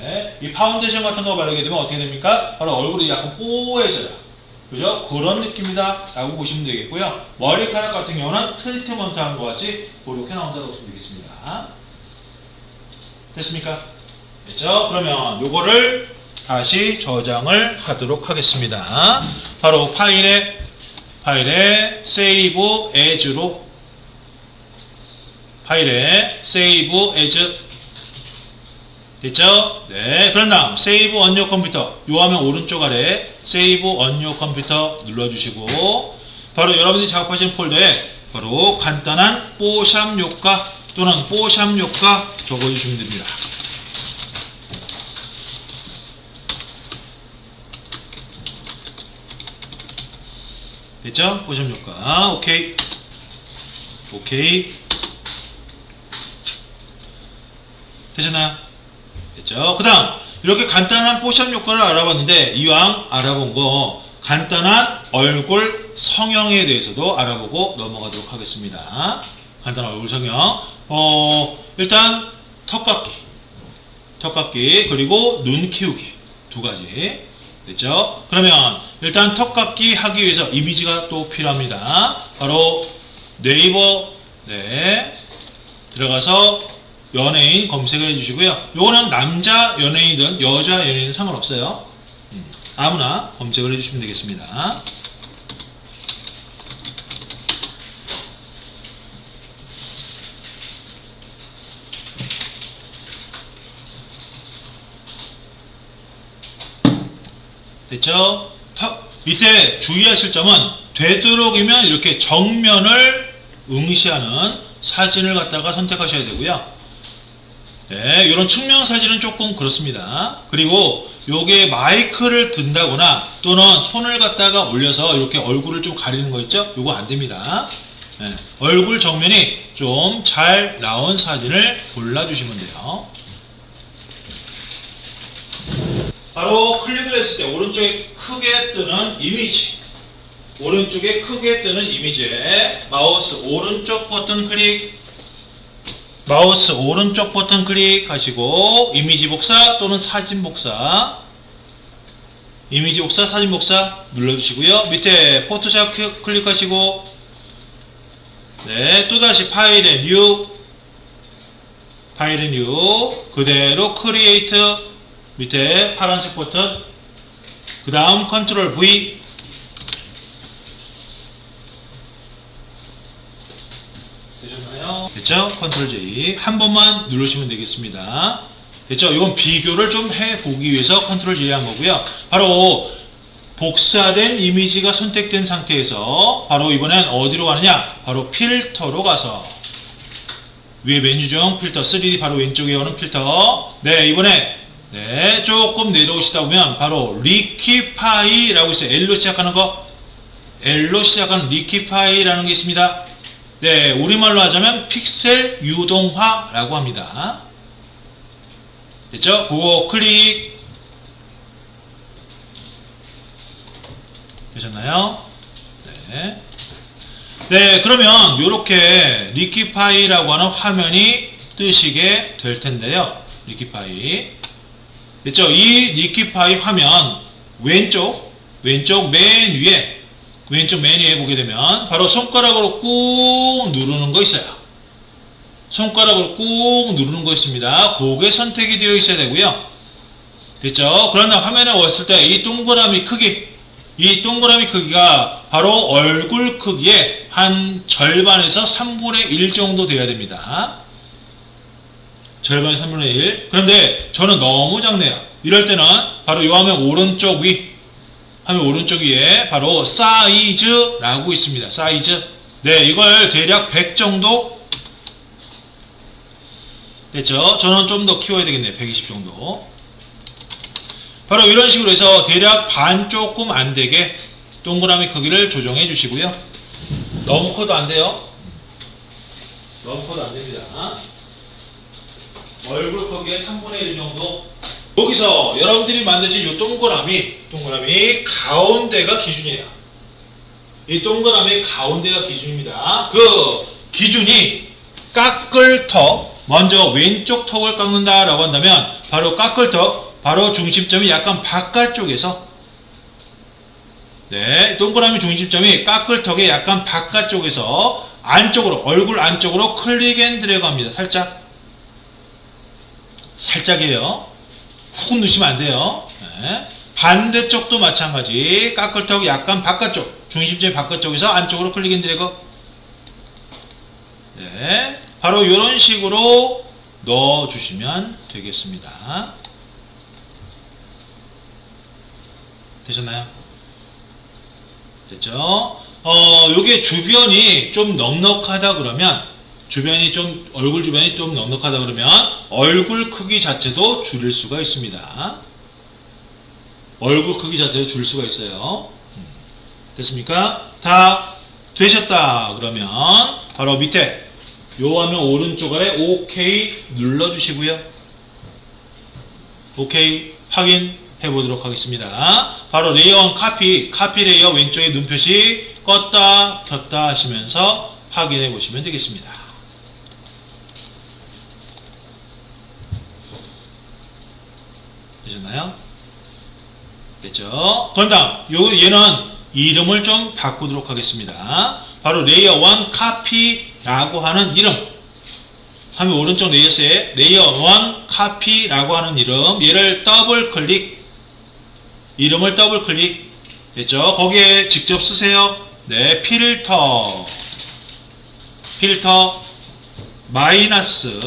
네. 이 파운데이션 같은 거 바르게 되면 어떻게 됩니까? 바로 얼굴이 약간 뽀해져요. 그죠? 그런 느낌이다 라고 보시면 되겠고요. 머리카락 같은 경우는 트리트먼트 한 것 같이 그렇게 나온다고 보시면 되겠습니다. 됐습니까? 됐죠? 그러면 요거를 다시 저장을 하도록 하겠습니다. 바로 파일에 Save As로 됐죠? 네. 그런 다음 Save on your computer 요 화면 오른쪽 아래 Save on your computer 눌러주시고 바로 여러분들이 작업하신 폴더에 바로 간단한 뽀샵 효과 또는 뽀샵 효과 적어주시면 됩니다. 됐죠? 뽀샵 효과. 오케이. 되셨나요? 됐죠? 그 다음 이렇게 간단한 포샵 효과를 알아봤는데 이왕 알아본 거 간단한 얼굴 성형에 대해서도 알아보고 넘어가도록 하겠습니다. 간단한 얼굴 성형. 일단 턱깎기 그리고 눈 키우기 두 가지 됐죠? 그러면 일단 턱깎기 하기 위해서 이미지가 또 필요합니다. 바로 네이버 들어가서 연예인 검색을 해주시고요. 요거는 남자 연예인이든 여자 연예인은 상관없어요. 아무나 검색을 해주시면 되겠습니다. 됐죠? 이때 주의하실 점은 되도록이면 이렇게 정면을 응시하는 사진을 갖다가 선택하셔야 되고요. 네, 이런 측면 사진은 조금 그렇습니다. 그리고 요게 마이크를 든다거나 또는 손을 갖다가 올려서 이렇게 얼굴을 좀 가리는 거 있죠? 요거 안 됩니다. 네, 얼굴 정면이 좀 잘 나온 사진을 골라주시면 돼요. 바로 클릭을 했을 때 오른쪽에 크게 뜨는 이미지, 오른쪽에 크게 뜨는 이미지에 마우스 오른쪽 버튼 클릭, 마우스 오른쪽 버튼 클릭하시고 이미지 복사 또는 사진 복사, 이미지 복사, 사진 복사 눌러주시고요. 밑에 포토샵 클릭하시고 네, 또다시 파일 앤 뉴, 그대로 크리에이트 밑에 파란색 버튼, 그 다음 컨트롤 V, 되셨나요? 됐죠? 컨트롤 J 한 번만 누르시면 되겠습니다. 됐죠? 이건 비교를 좀 해보기 위해서 컨트롤 J 한 거고요. 바로 복사된 이미지가 선택된 상태에서 바로 이번엔 어디로 가느냐? 바로 필터로 가서 위에 메뉴 중 필터 3D 바로 왼쪽에 오는 필터. 네, 이번에 네, 조금 내려오시다 보면 바로 리키파이라고 있어요. L로 시작하는 거, L로 시작하는 리키파이라는 게 있습니다. 네, 우리말로 하자면 픽셀 유동화라고 합니다. 됐죠? 그거 클릭 되셨나요? 네. 네, 그러면 이렇게 리키파이라고 하는 화면이 뜨시게 될 텐데요. 리키파이 됐죠? 이 리키파이 화면 왼쪽 맨 위에 보게 되면 바로 손가락으로 꾹 누르는 거 있어요. 손가락으로 꾹 누르는 거 있습니다. 그게 선택이 되어 있어야 되고요. 됐죠? 그러나 화면에 왔을 때 이 동그라미 크기가 바로 얼굴 크기의 한 절반에서 3분의 1 정도 돼야 됩니다. 절반에서 3분의 1. 그런데 저는 너무 작네요. 이럴 때는 바로 이 화면 오른쪽 위에 바로 사이즈라고 있습니다. 사이즈. 네, 이걸 대략 100 정도 됐죠? 저는 좀 더 키워야 되겠네요. 120 정도. 바로 이런 식으로 해서 대략 반 조금 안 되게 동그라미 크기를 조정해 주시고요. 너무 커도 안 돼요. 너무 커도 안 됩니다. 얼굴 크기의 3분의 1 정도. 여기서 여러분들이 만드신 이 동그라미 가운데가 기준이에요. 이 동그라미 가운데가 기준입니다. 그 기준이 깎을 턱, 먼저 왼쪽 턱을 깎는다라고 한다면 바로 깎을 턱, 바로 중심점이 약간 바깥쪽에서 네, 동그라미 중심점이 깎을 턱의 약간 바깥쪽에서 안쪽으로, 얼굴 안쪽으로 클릭 앤 드래그 합니다. 살짝이에요. 훅 누시면 안 돼요. 네. 반대쪽도 마찬가지. 깎을턱 약간 바깥쪽, 중심점이 바깥쪽에서 안쪽으로 클릭 앤 드래그. 네. 바로 이런 식으로 넣어주시면 되겠습니다. 되셨나요? 됐죠? 요게 주변이 좀 넉넉하다 그러면, 얼굴 주변이 좀 넉넉하다 그러면, 얼굴 크기 자체도 줄일 수가 있습니다. 얼굴 크기 자체도 줄일 수가 있어요. 됐습니까? 다 되셨다 그러면, 바로 밑에, 요 화면 오른쪽 아래 OK 눌러주시고요. 오케이. 확인해 보도록 하겠습니다. 바로 레이어 1 카피 레이어 왼쪽에 눈 표시 껐다 켰다 하시면서 확인해 보시면 되겠습니다. 되셨나요? 됐죠? 그런 다음 얘는 이름을 좀 바꾸도록 하겠습니다. 바로 레이어 1 카피라고 하는 이름, 화면 오른쪽 레이어스에 레이어 1 카피라고 하는 이름, 얘를 더블 클릭, 이름을 더블 클릭. 됐죠? 거기에 직접 쓰세요. 네, 필터 마이너스,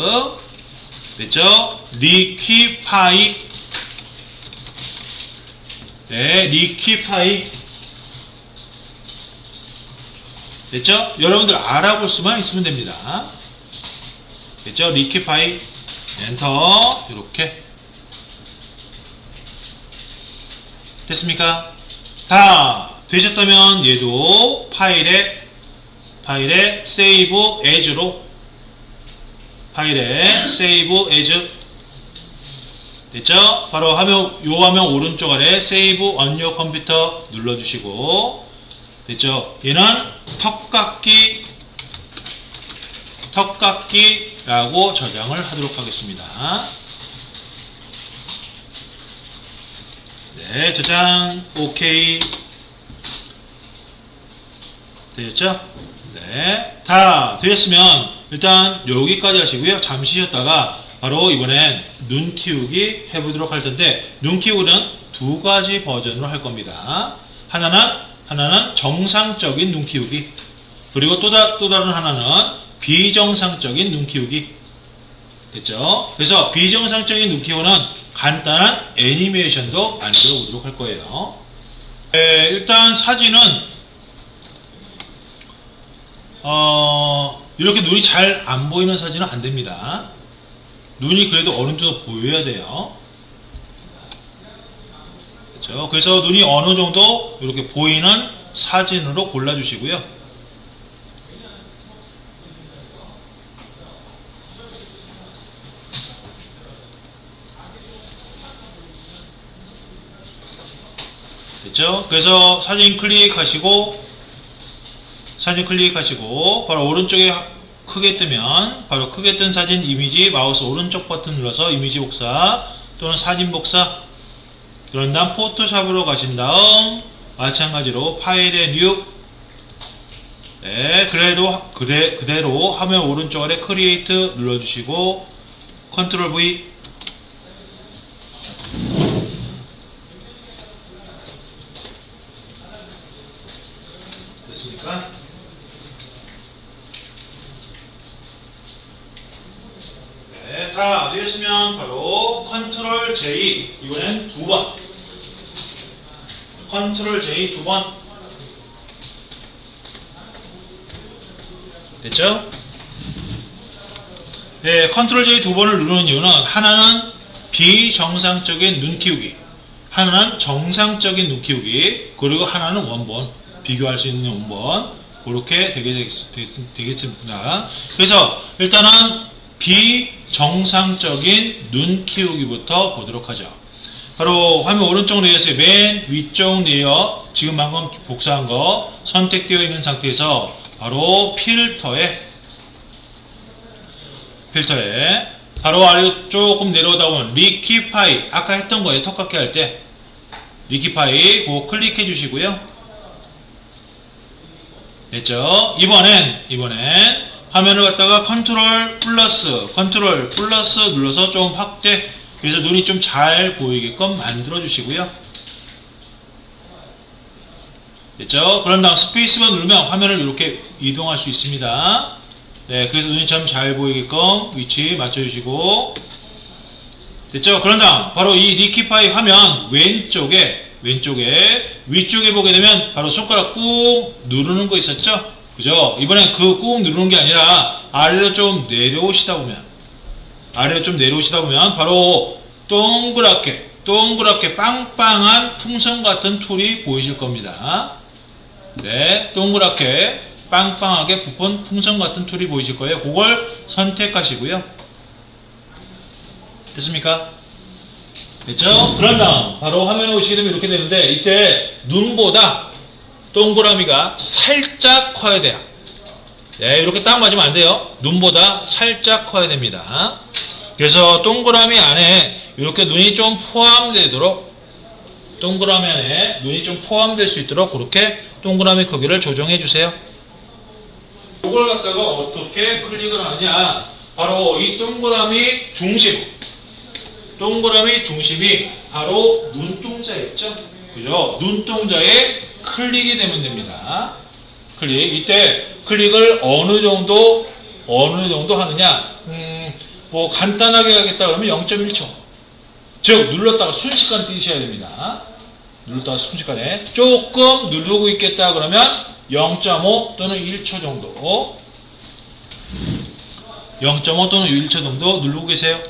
됐죠? 리퀴파이, 네, 리퀴파이. 됐죠? 여러분들 알아볼 수만 있으면 됩니다. 됐죠? 리퀴파이, 엔터. 이렇게 됐습니까? 다 되셨다면 얘도 파일에 세이브 에즈로, 파일에 세이브 에즈. 됐죠? 바로 요 화면 오른쪽 아래 세이브 on your 컴퓨터 눌러주시고, 됐죠? 얘는 턱깎기라고 저장을 하도록 하겠습니다. 네, 저장 오케이. 되셨죠? 네, 다 되셨으면 일단 여기까지 하시고요. 잠시 쉬었다가 바로 이번엔 눈 키우기 해보도록 할 텐데, 눈 키우기는 두 가지 버전으로 할 겁니다. 하나는 정상적인 눈 키우기, 그리고 또 다른 하나는 비정상적인 눈 키우기. 됐죠? 그래서 비정상적인 눈 키우기는 간단한 애니메이션도 만들어 보도록 할 거예요. 일단 사진은 이렇게 눈이 잘 안 보이는 사진은 안 됩니다. 눈이 그래도 어느 정도 보여야 돼요. 그렇죠? 그래서 눈이 어느 정도 이렇게 보이는 사진으로 골라주시고요. 됐죠? 그래서 사진 클릭하시고 바로 오른쪽에 크게 뜨면, 바로 크게 뜬 사진 이미지 마우스 오른쪽 버튼 눌러서 이미지 복사 또는 사진 복사. 그런 다음 포토샵으로 가신 다음 마찬가지로 파일에 뉴, 네, 그대로 화면 오른쪽 아래 크리에이트 눌러주시고 컨트롤 V. 됐습니까? 네, 다 되셨으면 바로 컨트롤 J, 이번엔 두 번, 컨트롤 J 두 번. 됐죠? 네, 컨트롤 J 두 번을 누르는 이유는, 하나는 비정상적인 눈 키우기, 하나는 정상적인 눈 키우기, 그리고 하나는 원본, 비교할 수 있는 원본. 그렇게 되겠습니다. 그래서 일단은 비정상적인 눈 키우기부터 보도록 하죠. 바로 화면 오른쪽 레이어의 맨 위쪽 레이어, 지금 방금 복사한 거 선택되어 있는 상태에서 바로 필터에 바로 아래로 조금 내려오다 보면 리퀴파이, 아까 했던 거예요. 턱깎기 할 때 리퀴파이 그거 클릭해 주시고요. 됐죠? 이번엔 화면을 갖다가 컨트롤 플러스 눌러서 좀 확대, 그래서 눈이 좀 잘 보이게끔 만들어 주시고요. 됐죠? 그런 다음 스페이스바 누르면 화면을 이렇게 이동할 수 있습니다. 네, 그래서 눈이 참 잘 보이게끔 위치 맞춰 주시고. 됐죠? 그런 다음 바로 이 리퀴파이 화면 위쪽에 보게 되면 바로 손가락 꾹 누르는 거 있었죠? 그죠? 이번엔 그 꾹 누르는 게 아니라 아래로 좀 내려오시다 보면 바로 동그랗게 빵빵한 풍선 같은 툴이 보이실 겁니다. 네, 동그랗게 빵빵하게 부푼 풍선 같은 툴이 보이실 거예요. 그걸 선택하시고요. 됐습니까? 됐죠? 그런 다음 바로 화면에 오시게 되면 이렇게 되는데 이때 눈보다 동그라미가 살짝 커야 돼요. 네, 이렇게 딱 맞으면 안 돼요. 눈보다 살짝 커야 됩니다. 그래서 동그라미 안에 이렇게 눈이 좀 포함되도록 동그라미 안에 눈이 좀 포함될 수 있도록 그렇게 동그라미 크기를 조정해 주세요. 이걸 갖다가 어떻게 클릭을 하냐? 바로 이 동그라미 중심이 바로 눈동자 있죠? 그죠? 눈동자에 클릭이 되면 됩니다. 클릭. 이때 클릭을 어느 정도 하느냐? 뭐 간단하게 하겠다 그러면 0.1초. 즉 눌렀다가 순식간에 뛰셔야 됩니다. 눌렀다가 순식간에 조금 누르고 있겠다 그러면 0.5 또는 1초 정도 0.5 또는 1초 정도 누르고 계세요.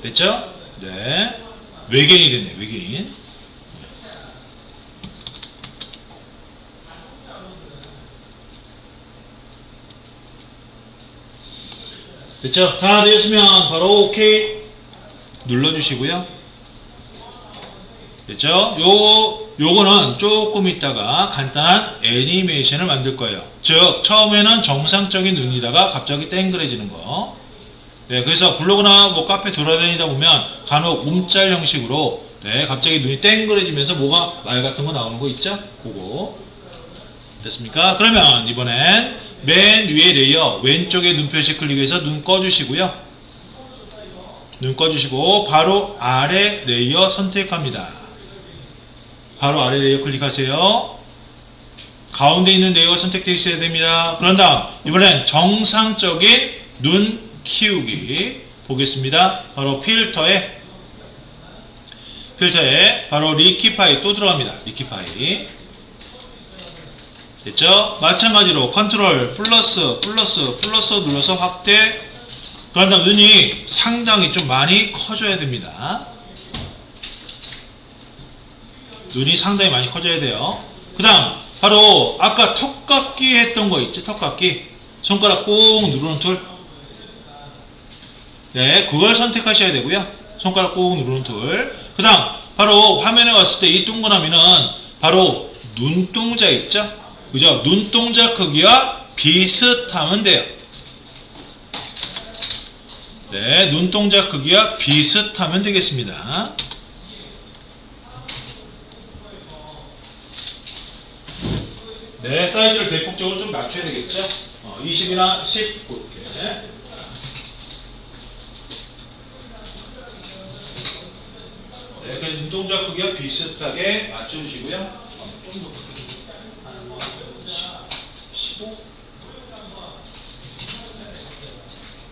됐죠? 네. 외계인이 됐네, 외계인. 됐죠? 다 되었으면 바로 OK 눌러주시고요. 됐죠? 요거는 조금 있다가 간단한 애니메이션을 만들 거예요. 즉, 처음에는 정상적인 눈이다가 갑자기 땡그레지는 거. 네, 그래서 블로그나 뭐 카페 돌아다니다 보면 간혹 움짤 형식으로 네, 갑자기 눈이 땡그레지면서 뭐가 말 같은 거 나오는 거 있죠? 그거. 됐습니까? 그러면 이번엔 맨 위에 레이어 왼쪽에 눈 표시 클릭해서 눈 꺼주시고요. 눈 꺼주시고 바로 아래 레이어 선택합니다. 바로 아래 레이어 클릭하세요. 가운데 있는 레이어가 선택되어 있어야 됩니다. 그런 다음 이번엔 정상적인 눈 키우기 보겠습니다. 바로 필터에 바로 리키파이 또 들어갑니다. 리키파이 됐죠? 마찬가지로 컨트롤 플러스 눌러서 확대. 그런 다음 눈이 상당히 좀 많이 커져야 됩니다. 눈이 상당히 많이 커져야 돼요. 그 다음 바로 아까 턱깎기 했던 거 있죠? 턱깎기 손가락 꾹 누르는 툴. 네, 그걸 선택하셔야 되고요. 손가락 꾹 누르는 툴. 그 다음 바로 화면에 왔을 때 이 동그라미는 바로 눈동자 있죠? 그죠? 눈동자 크기와 비슷하면 돼요. 네, 눈동자 크기와 비슷하면 되겠습니다. 네, 사이즈를 대폭적으로 좀 낮춰야 되겠죠? 20이나 10 그렇게. 네, 그래서 눈동자 크기와 비슷하게 맞춰주시고요. 좀 더 크게. 한 15?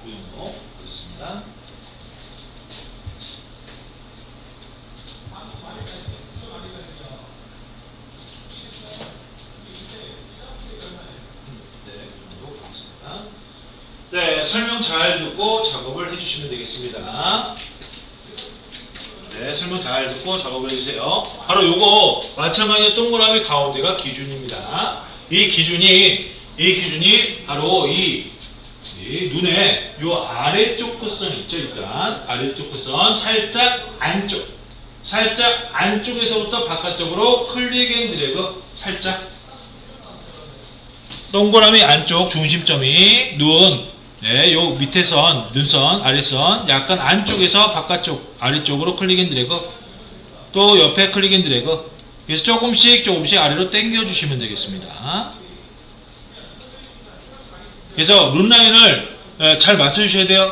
이 정도. 그렇습니다. 네, 설명 잘 듣고 작업을 해주시면 되겠습니다. 네, 설명 잘 듣고 작업을 해주세요. 바로 요거 마찬가지로 동그라미 가운데가 기준입니다. 이 기준이 바로 이 눈의 요 아래쪽 끝선 있죠. 일단 아래쪽 끝선 살짝 안쪽에서부터 바깥쪽으로 클릭 앤 드래그 살짝 동그라미 안쪽 중심점이 네, 요 밑에 선, 눈선, 아래선 약간 안쪽에서 바깥쪽, 아래쪽으로 클릭 앤 드래그 또 옆에 클릭 앤 드래그 그래서 조금씩 아래로 당겨 주시면 되겠습니다. 그래서 룬 라인을 잘 맞춰 주셔야 돼요.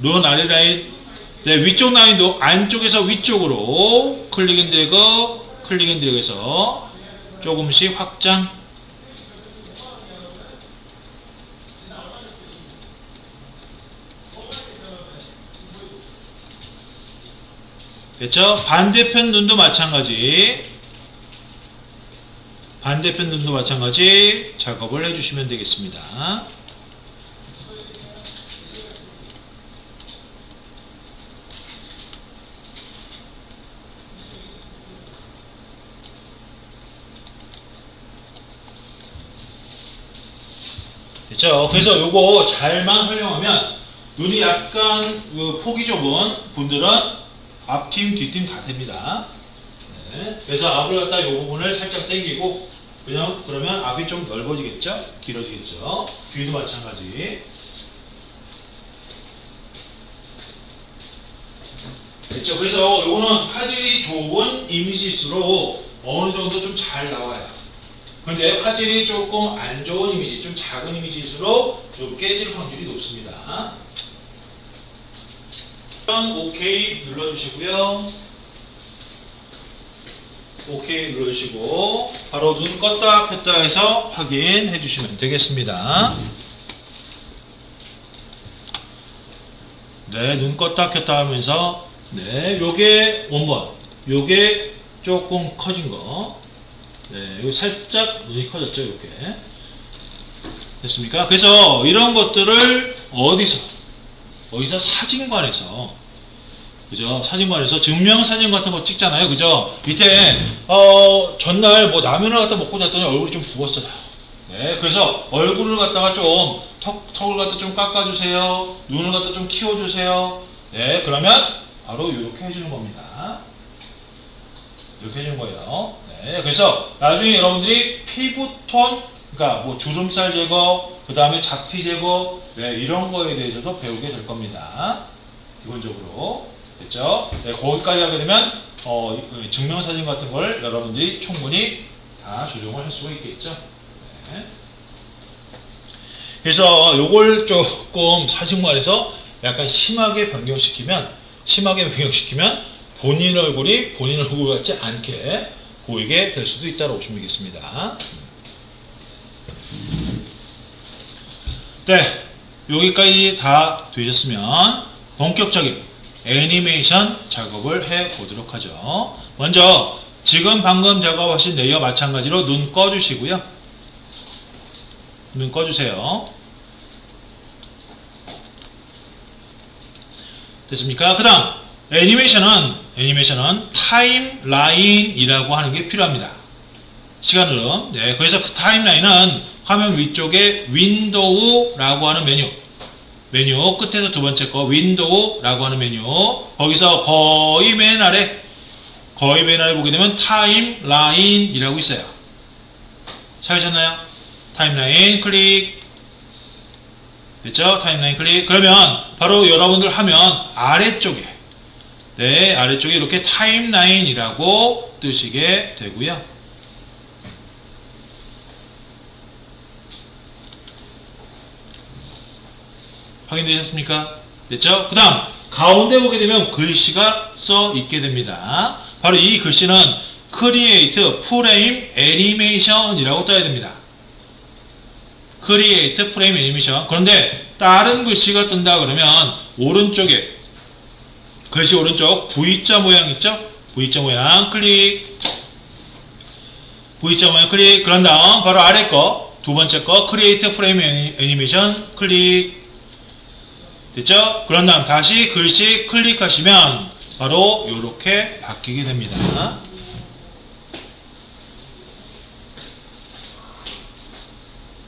룬 아래 라인. 네, 위쪽 라인도 안쪽에서 위쪽으로 클릭 앤 드래그해서 조금씩 확장. 됐죠? 반대편 눈도 마찬가지 작업을 해주시면 되겠습니다. 됐죠? 그래서 요거 잘만 활용하면 눈이 약간 폭이 좁은 분들은 앞팀, 뒷팀 다 됩니다. 네. 그래서 앞을 갖다 이 부분을 살짝 당기고 그냥 그러면 앞이 좀 넓어지겠죠? 길어지겠죠? 뒤도 마찬가지. 됐죠? 그래서 요거는 화질이 좋은 이미지일수록 어느 정도 좀 잘 나와요. 근데 화질이 조금 안 좋은 이미지, 좀 작은 이미지일수록 좀 깨질 확률이 높습니다. OK 눌러주시고요. OK 눌러주시고 바로 눈 껐다 켰다 해서 확인해 주시면 되겠습니다. 네, 눈 껐다 켰다 하면서 네, 요게 원본, 요게 조금 커진 거. 네, 여기 살짝 눈이 커졌죠, 이렇게. 됐습니까? 그래서 이런 것들을 어디서 사진관에서, 그죠? 사진관에서 증명사진 같은 거 찍잖아요, 그죠? 이때, 전날 뭐 라면을 갖다 먹고 잤더니 얼굴이 좀 부었어요. 네, 그래서 얼굴을 갖다가 좀, 턱을 갖다 좀 깎아주세요. 눈을 갖다 좀 키워주세요. 네, 그러면 바로 이렇게 해주는 겁니다. 이렇게 해주는 거예요. 네, 그래서 나중에 여러분들이 피부톤, 그러니까 뭐 주름살 제거, 그 다음에 잡티 제거, 네, 이런 거에 대해서도 배우게 될 겁니다. 기본적으로. 됐죠? 네, 거기까지 하게 되면, 증명사진 같은 걸 여러분들이 충분히 다 조정을 할 수가 있겠죠. 네. 그래서 요걸 조금 사진관에서 약간 심하게 변경시키면 본인 얼굴이 본인 얼굴 같지 않게 보이게 될 수도 있다고 보시면 되겠습니다. 네, 여기까지 다 되셨으면 본격적인 애니메이션 작업을 해 보도록 하죠. 먼저 지금 방금 작업하신 레이어 마찬가지로 눈 꺼주시고요. 눈 꺼주세요. 됐습니까? 그 다음 애니메이션은 타임라인이라고 하는 게 필요합니다. 시간 흐름. 네, 그래서 그 타임라인은 화면 위쪽에 윈도우라고 하는 메뉴 끝에서 두 번째 거 윈도우라고 하는 메뉴, 거기서 거의 맨 아래 보게 되면 타임라인이라고 있어요. 찾으셨나요? 타임라인 클릭. 됐죠? 타임라인 클릭. 그러면 바로 여러분들 화면 아래쪽에, 네, 아래쪽에 이렇게 타임라인이라고 뜨시게 되고요. 확인되셨습니까? 됐죠? 그 다음 가운데 보게 되면 글씨가 써 있게 됩니다. 바로 이 글씨는 Create Frame Animation이라고 떠야 됩니다. Create Frame Animation. 그런데 다른 글씨가 뜬다 그러면 오른쪽에, 글씨 오른쪽 V자 모양 있죠? V자 모양 클릭. V자 모양 클릭. 그런 다음 바로 아래 거, 두 번째 거 Create Frame Animation 클릭. 됐죠? 그런 다음 다시 글씨 클릭하시면 바로 이렇게 바뀌게 됩니다.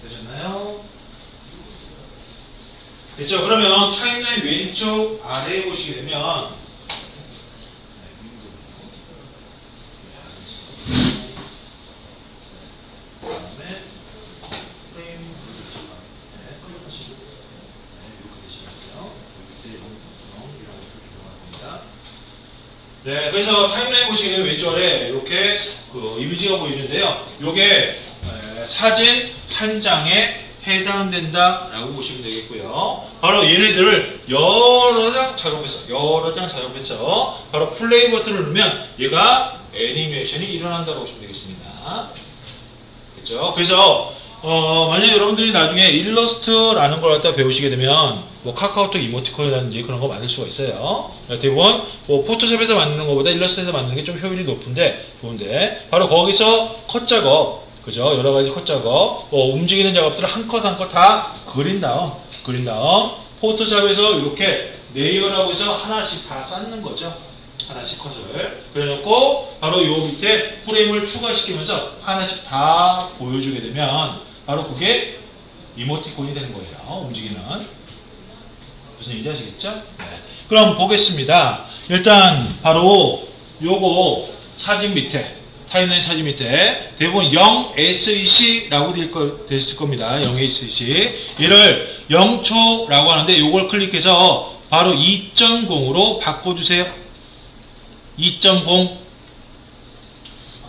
되셨나요? 됐죠? 그러면 타임라인 왼쪽 아래에 보시게 되면 네, 그래서 타임라인 보시게 되면 왼쪽 아래 이렇게 그 이미지가 보이는데요. 요게 사진 한 장에 해당된다라고 보시면 되겠고요. 바로 얘네들을 여러 장 작업했어. 바로 플레이 버튼을 누르면 얘가 애니메이션이 일어난다고 보시면 되겠습니다. 그렇죠? 그래서 만약에 여러분들이 나중에 일러스트라는 걸 갖다 배우시게 되면 뭐 카카오톡 이모티콘이라든지 그런 거 만들 수가 있어요. 대부분 뭐 포토샵에서 만드는 것보다 일러스트에서 만드는 게 좀 효율이 좋은데 바로 거기서 컷 작업, 그죠? 여러 가지 컷 작업, 움직이는 작업들을 한 컷 한 컷 다 그린 다음 포토샵에서 이렇게 레이어라고 해서 하나씩 다 쌓는 거죠. 하나씩 컷을 그래놓고 바로 요 밑에 프레임을 추가시키면서 하나씩 다 보여주게 되면 바로 그게 이모티콘이 되는 거예요. 움직이는. 무슨 얘기인지 아시겠죠? 네. 그럼 보겠습니다. 일단 바로 요거 사진 밑에 타임라인 사진 밑에 대부분 0SEC라고 됐을 겁니다. 0SEC 얘를 0초라고 하는데 요걸 클릭해서 바로 2.0으로 바꿔주세요. 2.0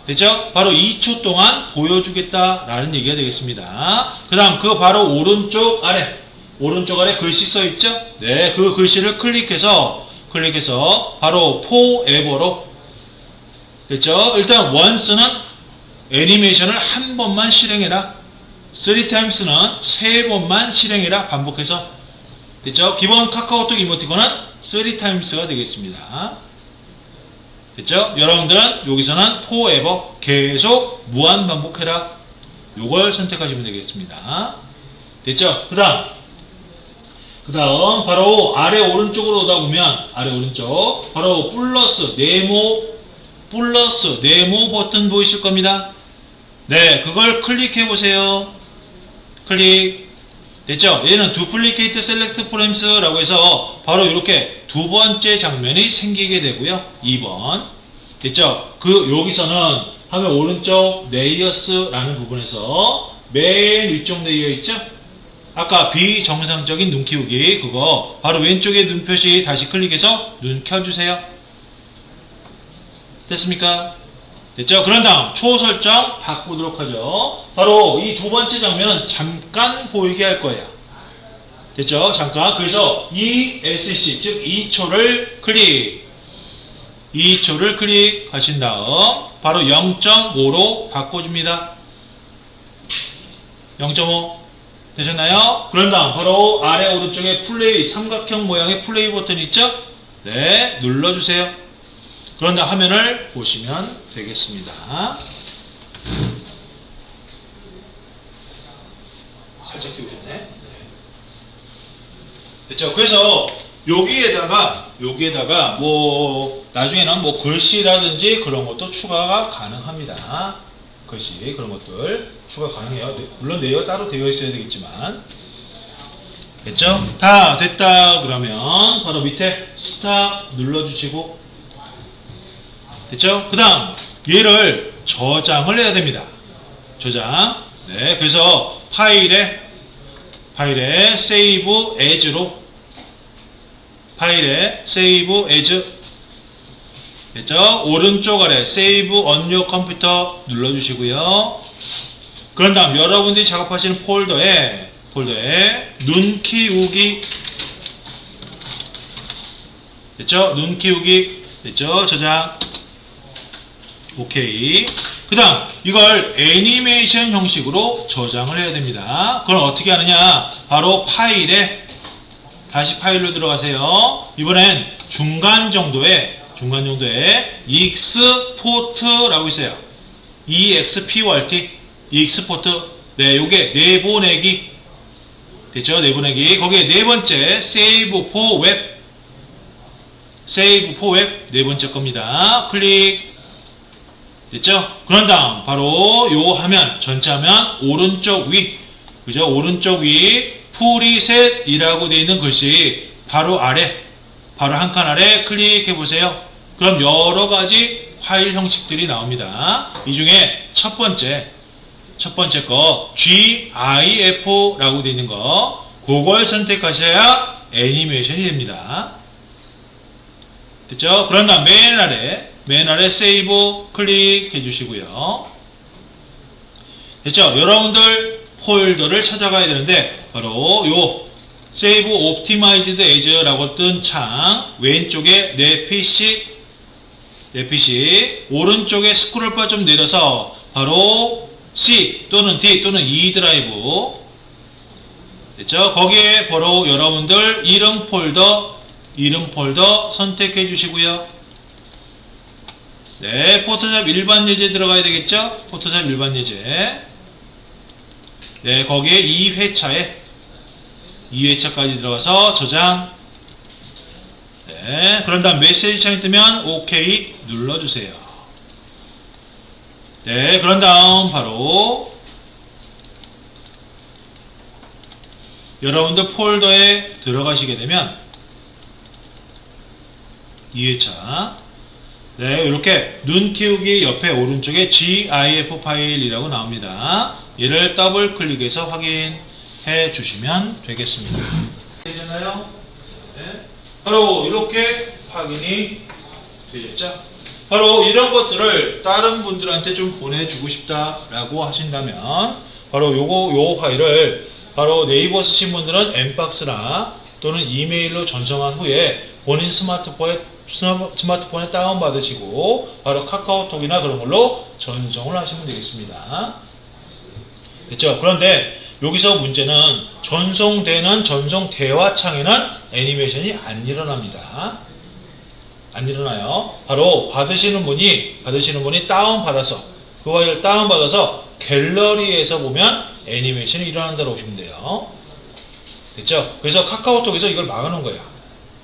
됐죠? 바로 2초 동안 보여주겠다라는 얘기가 되겠습니다. 그 다음 그 바로 오른쪽 아래 글씨 써있죠? 네, 그 글씨를 클릭해서 바로 forever로 됐죠? 일단 once는 애니메이션을 한 번만 실행해라. 3times는 3번만 실행해라. 반복해서 됐죠? 기본 카카오톡 이모티콘은 3times가 되겠습니다. 됐죠? 여러분들은 여기서는 forever 계속 무한 반복해라. 요걸 선택하시면 되겠습니다. 됐죠? 그 다음 바로 아래 오른쪽으로 오다 보면 아래 오른쪽 바로 플러스 네모 버튼 보이실 겁니다. 네, 그걸 클릭해 보세요. 클릭. 됐죠? 얘는 Duplicate Select Frames라고 해서 바로 이렇게 두 번째 장면이 생기게 되고요. 2번. 됐죠? 여기서는 화면 오른쪽 레이어스라는 부분에서 맨 위쪽 레이어 있죠? 아까 비정상적인 눈 키우기 그거 바로 왼쪽에 눈 표시 다시 클릭해서 눈 켜주세요. 됐습니까? 됐죠? 그런 다음 초설정 바꾸도록 하죠. 바로 이 두 번째 장면은 잠깐 보이게 할 거예요. 됐죠? 잠깐. 그래서 ESC 즉 2초를 클릭하신 다음 바로 0.5로 바꿔줍니다. 0.5 되셨나요? 그런 다음 바로 아래 오른쪽에 플레이 삼각형 모양의 플레이 버튼 있죠? 네, 눌러주세요. 그런 다음 화면을 보시면 되겠습니다. 살짝 키우셨네. 네. 됐죠? 그래서 여기에다가 뭐 나중에는 뭐 글씨라든지 그런 것도 추가가 가능합니다. 글씨 그런 것들 추가 가능해요. 물론 내용 따로 되어 있어야 되겠지만 됐죠? 다 됐다 그러면 바로 밑에 스탑 눌러주시고 됐죠? 그 다음 얘를 저장을 해야 됩니다. 저장. 네, 그래서 파일에 save as로 save as 됐죠? 오른쪽 아래 save on your computer 눌러주시고요. 그런 다음 여러분들이 작업하시는 폴더에 눈 키우기 됐죠? 눈 키우기 됐죠? 저장. 오케이. 그 다음 이걸 애니메이션 형식으로 저장을 해야 됩니다. 그걸 어떻게 하느냐, 바로 다시 파일로 들어가세요. 이번엔 중간 정도에 export라고 있어요. export export. 네, 요게 내보내기 됐죠? 내보내기. 거기에 네 번째 save for web 네 번째 겁니다. 클릭. 됐죠? 그런 다음 바로 요 화면 전체 화면 오른쪽 위 그죠? 오른쪽 위 프리셋이라고 되어 있는 글씨 바로 한 칸 아래 클릭해 보세요. 그럼 여러 가지 파일 형식들이 나옵니다. 이 중에 첫 번째 거 GIF라고 되어 있는 거 그걸 선택하셔야 애니메이션이 됩니다. 됐죠? 그런 다음 맨 아래 세이브 클릭해 주시고요. 됐죠? 여러분들 폴더를 찾아가야 되는데 바로 요 Save Optimized As라고 뜬 창 왼쪽에 내 PC 오른쪽에 스크롤바 좀 내려서 바로 C 또는 D 또는 E 드라이브 됐죠? 거기에 바로 여러분들 이름 폴더 선택해 주시고요. 네, 포토샵 일반 예제 들어가야 되겠죠? 포토샵 일반 예제. 네, 거기에 2회차까지 들어가서 저장. 네, 그런 다음 메시지 창이 뜨면 OK 눌러주세요. 네, 그런 다음 바로 여러분들 폴더에 들어가시게 되면 2회차 네, 이렇게 눈 키우기 옆에 오른쪽에 GIF 파일이라고 나옵니다. 얘를 더블 클릭해서 확인해 주시면 되겠습니다. 되잖아요? 네. 바로 이렇게 확인이 되셨죠? 바로 이런 것들을 다른 분들한테 좀 보내주고 싶다라고 하신다면 바로 요 파일을 바로 네이버 쓰신 분들은 엠박스나 또는 이메일로 전송한 후에 본인 스마트폰에 다운받으시고 바로 카카오톡이나 그런 걸로 전송을 하시면 되겠습니다. 됐죠? 그런데 여기서 문제는 전송되는 전송 대화 창에는 애니메이션이 안 일어납니다. 안 일어나요. 바로 받으시는 분이 다운받아서 그 파일을 다운받아서 갤러리에서 보면 애니메이션이 일어난다고 보시면 돼요. 됐죠? 그래서 카카오톡에서 이걸 막아놓은 거야.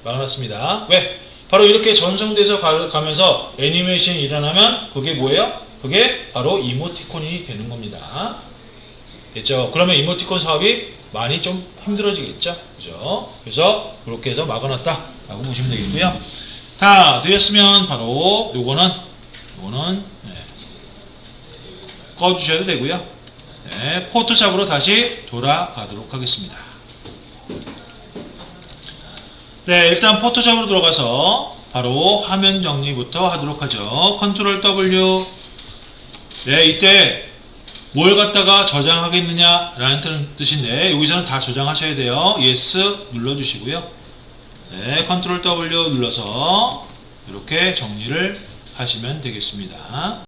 막아놨습니다. 왜? 바로 이렇게 전송돼서 가면서 애니메이션이 일어나면 그게 뭐예요? 그게 바로 이모티콘이 되는 겁니다. 됐죠? 그러면 이모티콘 사업이 많이 좀 힘들어지겠죠? 그죠? 그래서 그렇게 해서 막아놨다라고 보시면 되겠고요. 다 되었으면 바로 요거는 네, 꺼주셔도 되고요. 네, 포토샵으로 다시 돌아가도록 하겠습니다. 네, 일단 포토샵으로 들어가서 바로 화면 정리부터 하도록 하죠. 컨트롤 W. 네, 이때 뭘 갖다가 저장하겠느냐라는 뜻인데 여기서는 다 저장하셔야 돼요. Yes 눌러주시고요. 네, 컨트롤 W 눌러서 이렇게 정리를 하시면 되겠습니다.